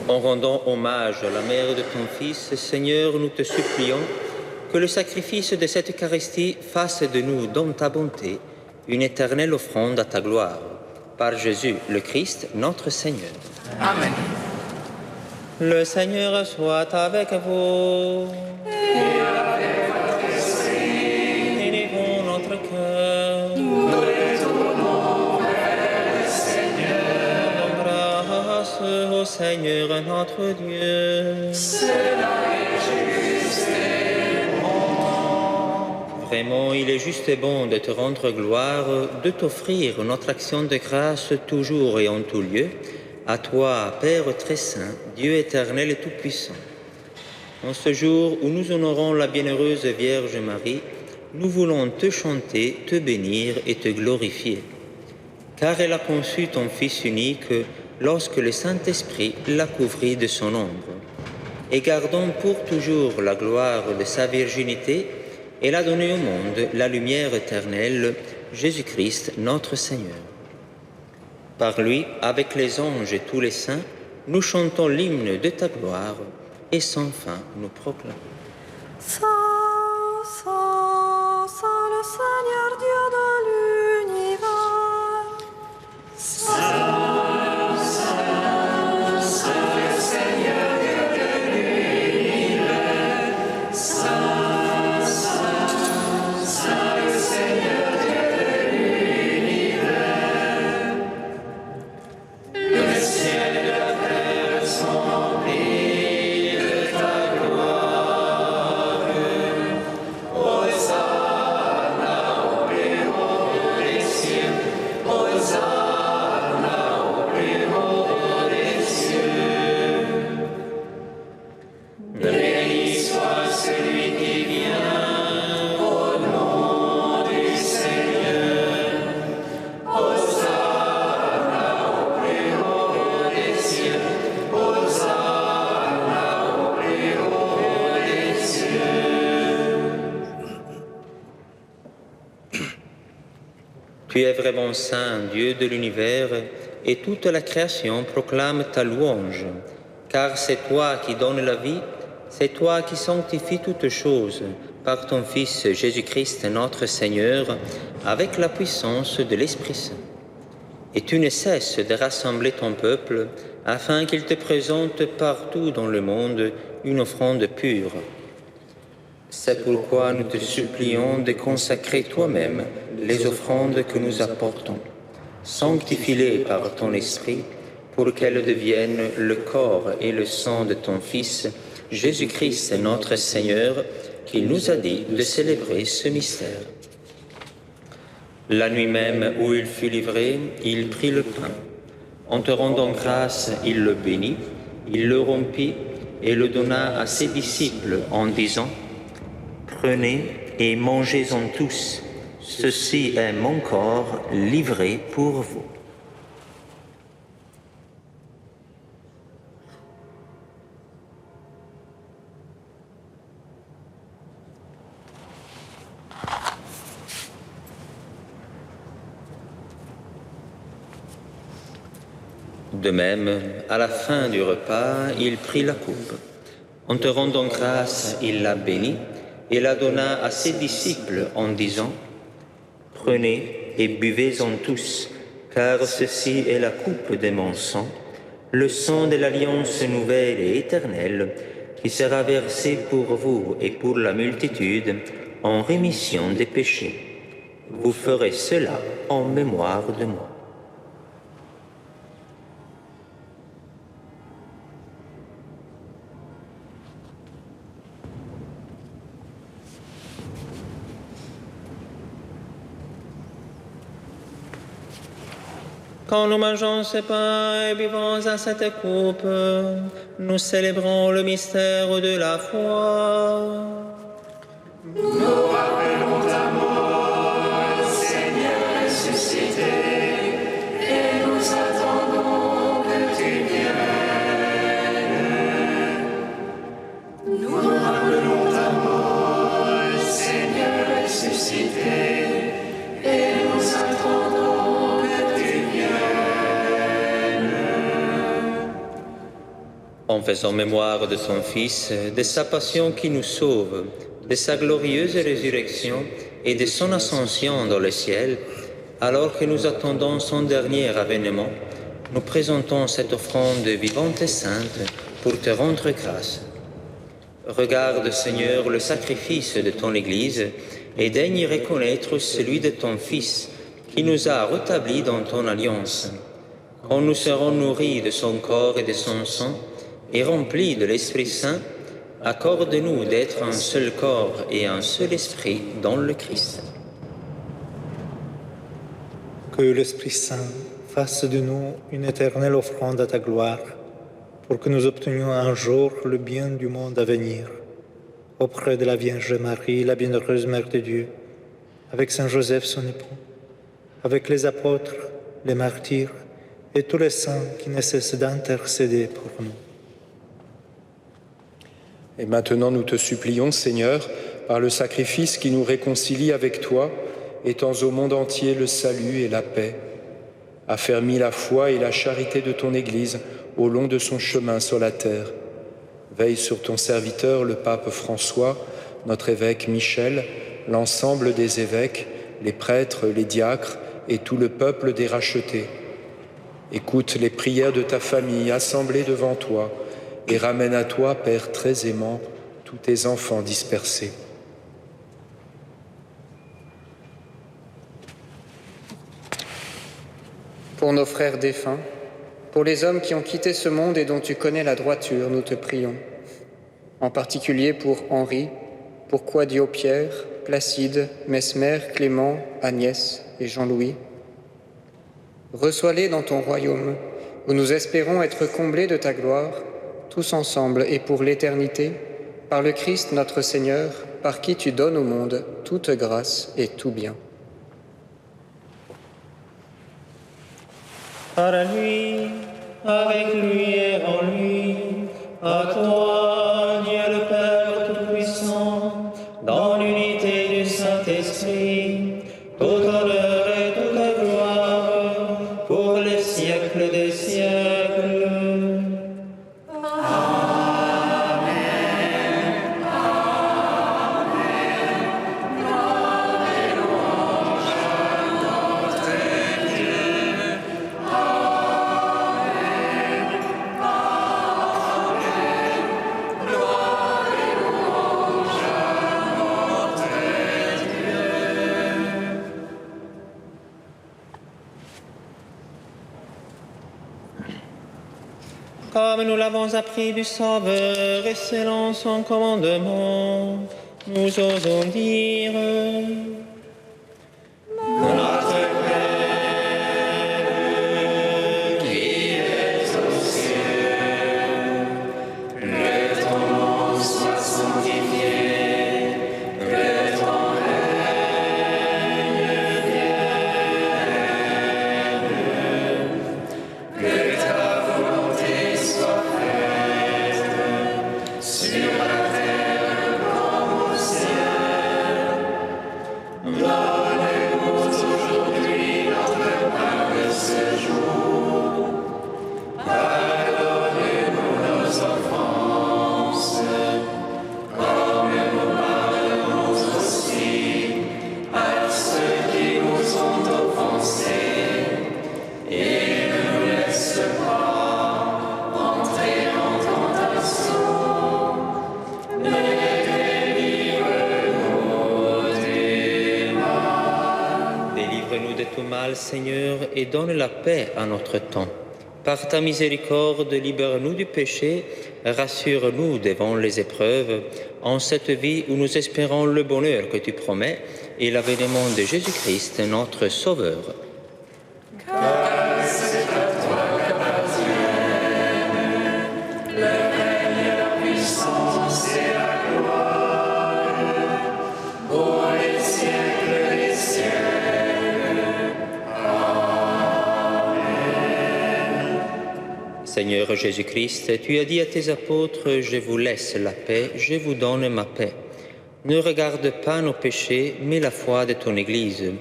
En rendant hommage à la mère de ton Fils, Seigneur, nous te supplions que le sacrifice de cette Eucharistie fasse de nous, dans ta bonté, une éternelle offrande à ta gloire. Par Jésus, le Christ, notre Seigneur. Amen. Le Seigneur soit avec vous. Et avec votre esprit. Élevons notre cœur. Nous les tournons vers le Seigneur. Rendons grâce au Seigneur notre Dieu. Cela est juste et bon. Vraiment, il est juste et bon de te rendre gloire, de t'offrir notre action de grâce toujours et en tout lieu, à toi, Père très saint, Dieu éternel et tout-puissant. En ce jour où nous honorons la bienheureuse Vierge Marie, nous voulons te chanter, te bénir et te glorifier. Car elle a conçu ton Fils unique lorsque le Saint-Esprit l'a couvrit de son ombre. Et gardons pour toujours la gloire de sa virginité, elle a donné au monde la lumière éternelle, Jésus-Christ notre Seigneur. Par lui, avec les anges et tous les saints, nous chantons l'hymne de ta gloire et sans fin nous proclamons. Saint, Saint, Saint le Seigneur Dieu de l'univers. Saint, Saint, Saint le Seigneur Dieu de l'univers. Saint, Saint, Saint le Seigneur Dieu de l'univers. Le ciel et la terre sont remplis de ta gloire. Hosanna au plus haut des cieux. Hosanna au plus haut des cieux. Béni soit celui qui vient au nom du Seigneur. Hosanna au plus haut des cieux. Hosanna au plus haut des cieux. Tu es vraiment saint, Dieu de l'univers, et toute la création proclame ta louange. Car c'est toi qui donnes la vie, c'est toi qui sanctifies toutes choses, par ton Fils Jésus-Christ notre Seigneur, avec la puissance de l'Esprit Saint. Et tu ne cesses de rassembler ton peuple, afin qu'il te présente partout dans le monde une offrande pure. C'est pourquoi nous te supplions de consacrer toi-même les offrandes que nous apportons. Sanctifie-les par ton Esprit, pour qu'elles deviennent le corps et le sang de ton Fils, Jésus-Christ notre Seigneur, qui nous a dit de célébrer ce mystère. La nuit même où il fut livré, il prit le pain. En te rendant grâce, il le bénit, il le rompit et le donna à ses disciples en disant : Prenez et mangez-en tous, ceci est mon corps livré pour vous. De même, à la fin du repas, il prit la coupe. En te rendant grâce, il la bénit et la donna à ses disciples en disant : Prenez et buvez-en tous, car ceci est la coupe de mon sang, le sang de l'alliance nouvelle et éternelle, qui sera versé pour vous et pour la multitude en rémission des péchés. Vous ferez cela en mémoire de moi. Quand nous mangeons ce pain et buvons à cette coupe, nous célébrons le mystère de la foi. Nous rappelons ta mort, Seigneur ressuscité, et nous attendons que tu viennes. Nous rappelons ta mort, Seigneur ressuscité, faisant mémoire de ton Fils, de sa passion qui nous sauve, de sa glorieuse résurrection et de son ascension dans le ciel, alors que nous attendons son dernier avènement, nous présentons cette offrande vivante et sainte pour te rendre grâce. Regarde, Seigneur, le sacrifice de ton Église et daigne reconnaître celui de ton Fils qui nous a rétablis dans ton alliance. Quand nous serons nourris de son corps et de son sang et remplis de l'Esprit Saint, accorde-nous d'être un seul corps et un seul esprit dans le Christ. Que l'Esprit Saint fasse de nous une éternelle offrande à ta gloire, pour que nous obtenions un jour le bien du monde à venir, auprès de la Vierge Marie, la bienheureuse Mère de Dieu, avec Saint Joseph son époux, avec les apôtres, les martyrs et tous les saints qui ne cessent d'intercéder pour nous. Et maintenant nous te supplions, Seigneur, par le sacrifice qui nous réconcilie avec toi, étends au monde entier le salut et la paix. Affermis la foi et la charité de ton Église au long de son chemin sur la terre. Veille sur ton serviteur, le pape François, notre évêque Michel, l'ensemble des évêques, les prêtres, les diacres et tout le peuple des rachetés. Écoute les prières de ta famille assemblée devant toi et ramène à toi, Père très aimant, tous tes enfants dispersés. Pour nos frères défunts, pour les hommes qui ont quitté ce monde et dont tu connais la droiture, nous te prions. En particulier pour Henri, pour Quadio Pierre, Placide, Mesmer, Clément, Agnès et Jean-Louis. Reçois-les dans ton royaume, où nous espérons être comblés de ta gloire, tous ensemble et pour l'éternité, par le Christ notre Seigneur, par qui tu donnes au monde toute grâce et tout bien. Par lui, avec lui et en lui, à toi, Dieu le Père Tout-Puissant, dans l'unité du Saint-Esprit, tout honneur et toute gloire, pour les siècles des siècles. Comme nous l'avons appris du Sauveur et selon son commandement, nous osons dire: Notre Père, qui es aux cieux, que ton nom soit sanctifié, que ton règne vienne, que ta volonté soit faite sur la terre comme au ciel. Donne-nous aujourd'hui notre pain de ce jour. Pardonne-nous nos offenses, comme nous pardonnons aussi à ceux qui nous ont offensés. Et ne nous laisse pas entrer en tentation, mais délivre-nous du mal. Délivre-nous de tout mal, Seigneur, et donne la paix à notre temps. Par ta miséricorde, libère-nous du péché, rassure-nous devant les épreuves, en cette vie où nous espérons le bonheur que tu promets et l'avènement de Jésus-Christ, notre Sauveur. Car c'est à toi qu'appartiennent le règne, la puissance et la gloire, pour les siècles des siècles. Seigneur Jésus-Christ, tu as dit à tes apôtres: Je vous laisse la paix, je vous donne ma paix. Ne regarde pas nos péchés, mais la foi de ton Église.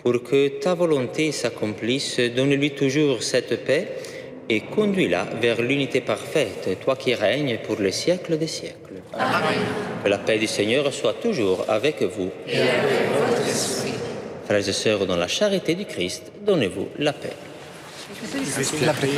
Pour que ta volonté s'accomplisse, donne-lui toujours cette paix, et conduis-la vers l'unité parfaite, toi qui règnes pour les siècles des siècles. Amen. Que la paix du Seigneur soit toujours avec vous. Et avec votre esprit. Frères et sœurs, dans la charité du Christ, donnez-vous la paix. La paix.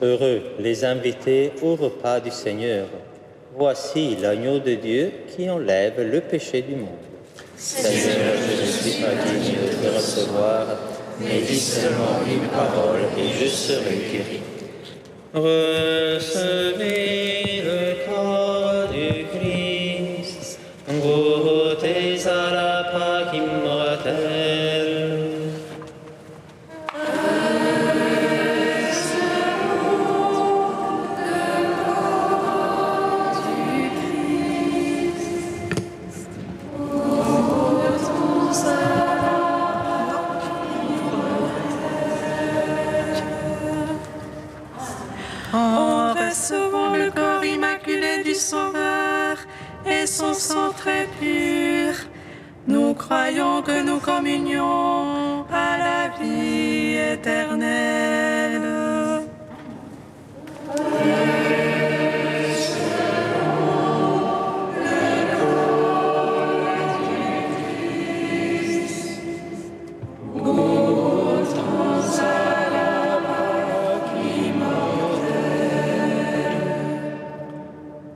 Heureux les invités au repas du Seigneur. Voici l'agneau de Dieu qui enlève le péché du monde. Seigneur, je ne suis pas digne de te recevoir, mais dis seulement une parole et je serai guéri. Recevez le corps du Christ, goûtez à la Pâque immortelle. En recevant le corps immaculé du Sauveur et son sang très pur, nous croyons que nous communions à la vie éternelle.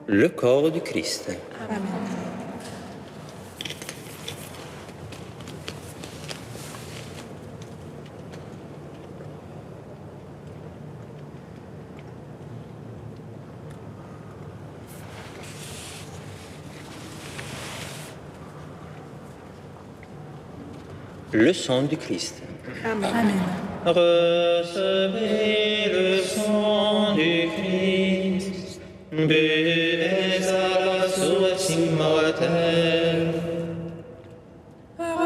Le corps du Christ. Amen. Le sang du Christ. Amen. Recevez le sang du Christ, buvez à la source immortelle. Recevons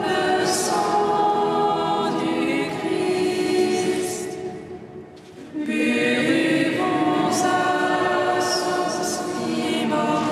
le sang du Christ, buvons à la source immortelle.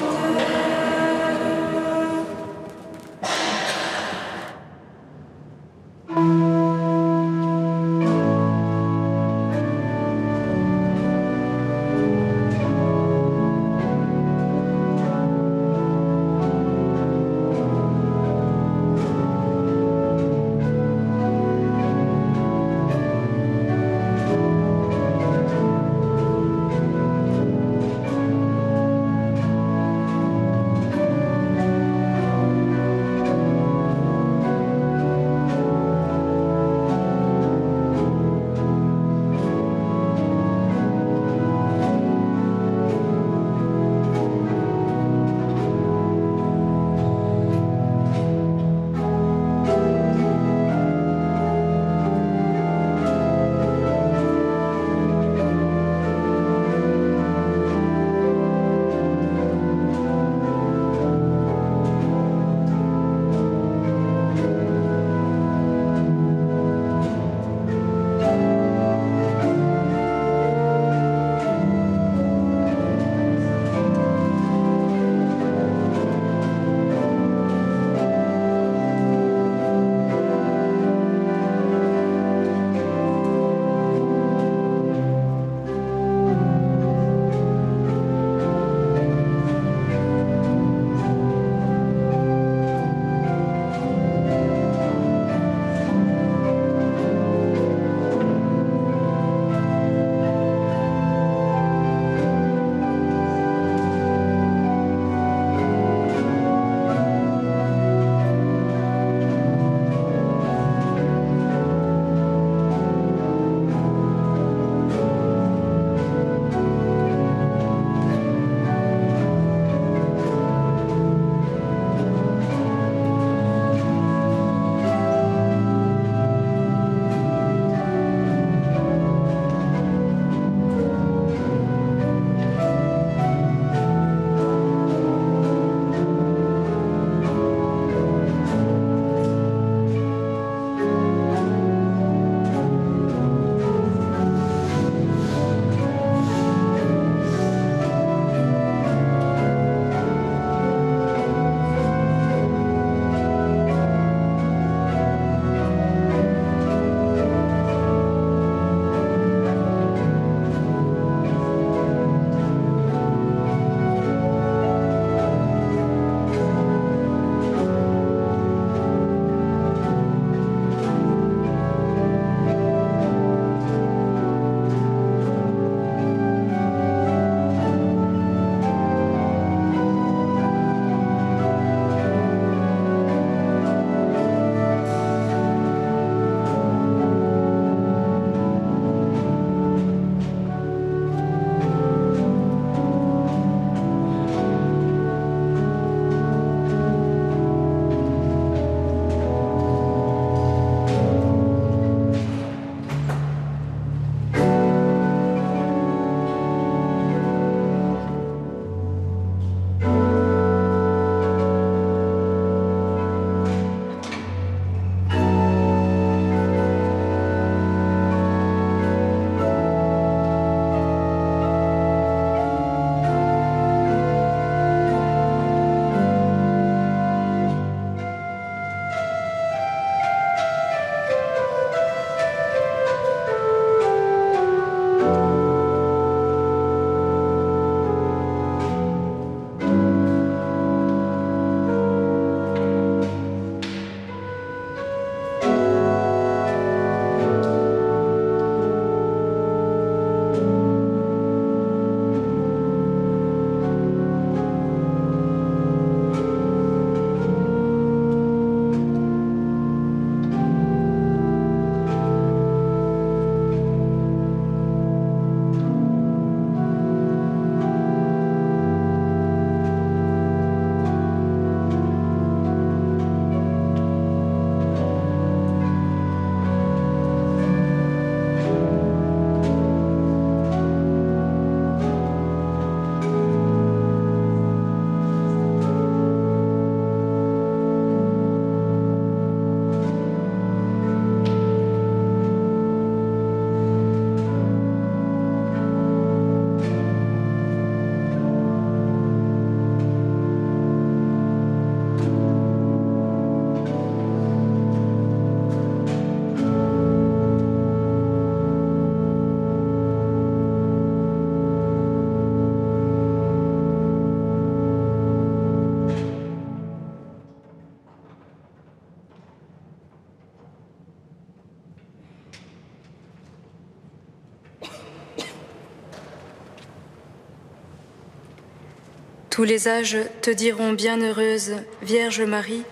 Tous les âges te diront bienheureuse, Vierge Marie,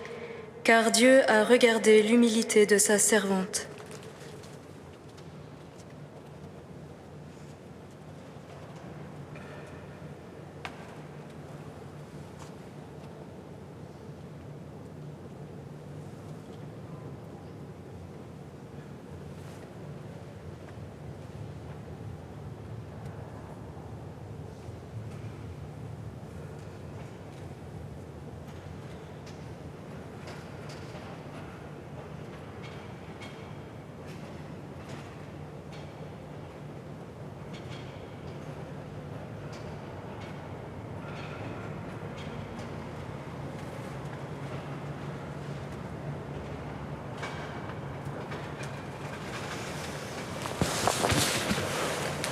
car Dieu a regardé l'humilité de sa servante.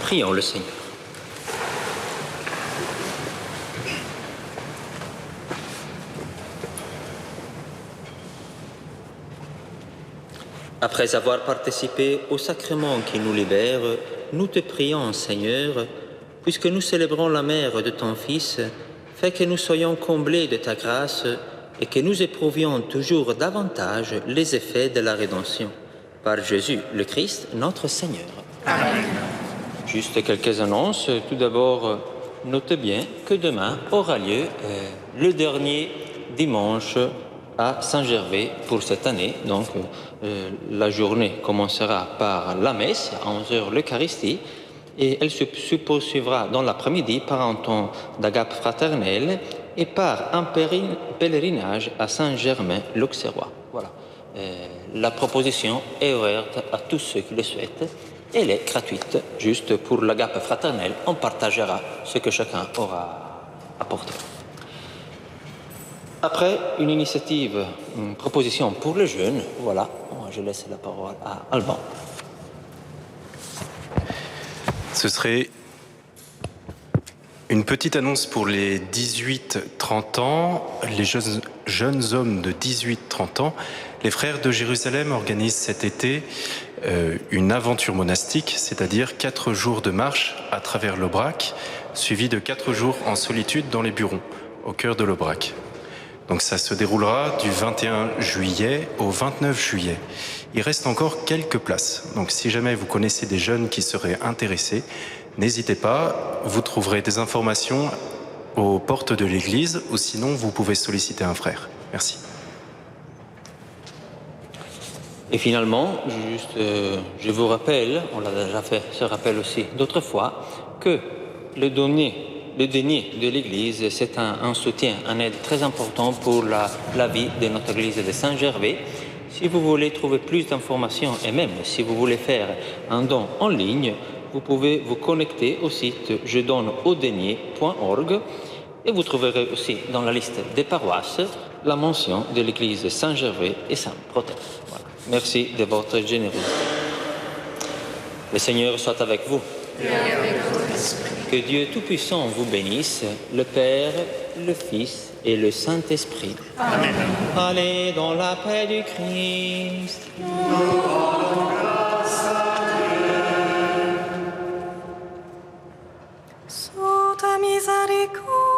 Prions le Seigneur. Après avoir participé au sacrement qui nous libère, nous te prions, Seigneur, puisque nous célébrons la mère de ton Fils, fais que nous soyons comblés de ta grâce et que nous éprouvions toujours davantage les effets de la rédemption. Par Jésus le Christ, notre Seigneur. Amen. Juste quelques annonces. Tout d'abord, notez bien que demain aura lieu le dernier dimanche à Saint-Gervais pour cette année. Donc, la journée commencera par la messe, à 11h l'Eucharistie, et elle se poursuivra dans l'après-midi par un temps d'agape fraternelle et par un pèlerinage à Saint-Germain-l'Auxerrois. Voilà. La proposition est ouverte à tous ceux qui le souhaitent. Elle est gratuite, juste pour l'agape fraternelle. On partagera ce que chacun aura apporté. Après, une proposition pour les jeunes. Voilà, je laisse la parole à Alban. Ce serait une petite annonce pour les 18-30 ans, les jeunes hommes de 18-30 ans. Les Frères de Jérusalem organisent cet été une aventure monastique, c'est-à-dire 4 jours de marche à travers l'Aubrac, suivi de 4 jours en solitude dans les Burons, au cœur de l'Aubrac. Donc ça se déroulera du 21 juillet au 29 juillet. Il reste encore quelques places. Donc si jamais vous connaissez des jeunes qui seraient intéressés, n'hésitez pas, vous trouverez des informations aux portes de l'église ou sinon vous pouvez solliciter un frère. Merci. Et finalement, je vous rappelle, on l'a déjà fait ce rappel aussi d'autres fois, que le denier de l'Église, c'est un soutien, un aide très important pour la vie de notre Église de Saint-Gervais. Si vous voulez trouver plus d'informations et même si vous voulez faire un don en ligne, vous pouvez vous connecter au site jedonneaudenier.org et vous trouverez aussi dans la liste des paroisses la mention de l'Église de Saint-Gervais et Saint-Protais. Voilà. Merci de votre générosité. Le Seigneur soit avec vous. Et avec votre esprit. Que Dieu Tout-Puissant vous bénisse, le Père, le Fils et le Saint-Esprit. Amen. Allez dans la paix du Christ. Nous rendons grâce à Dieu. Sous ta miséricorde.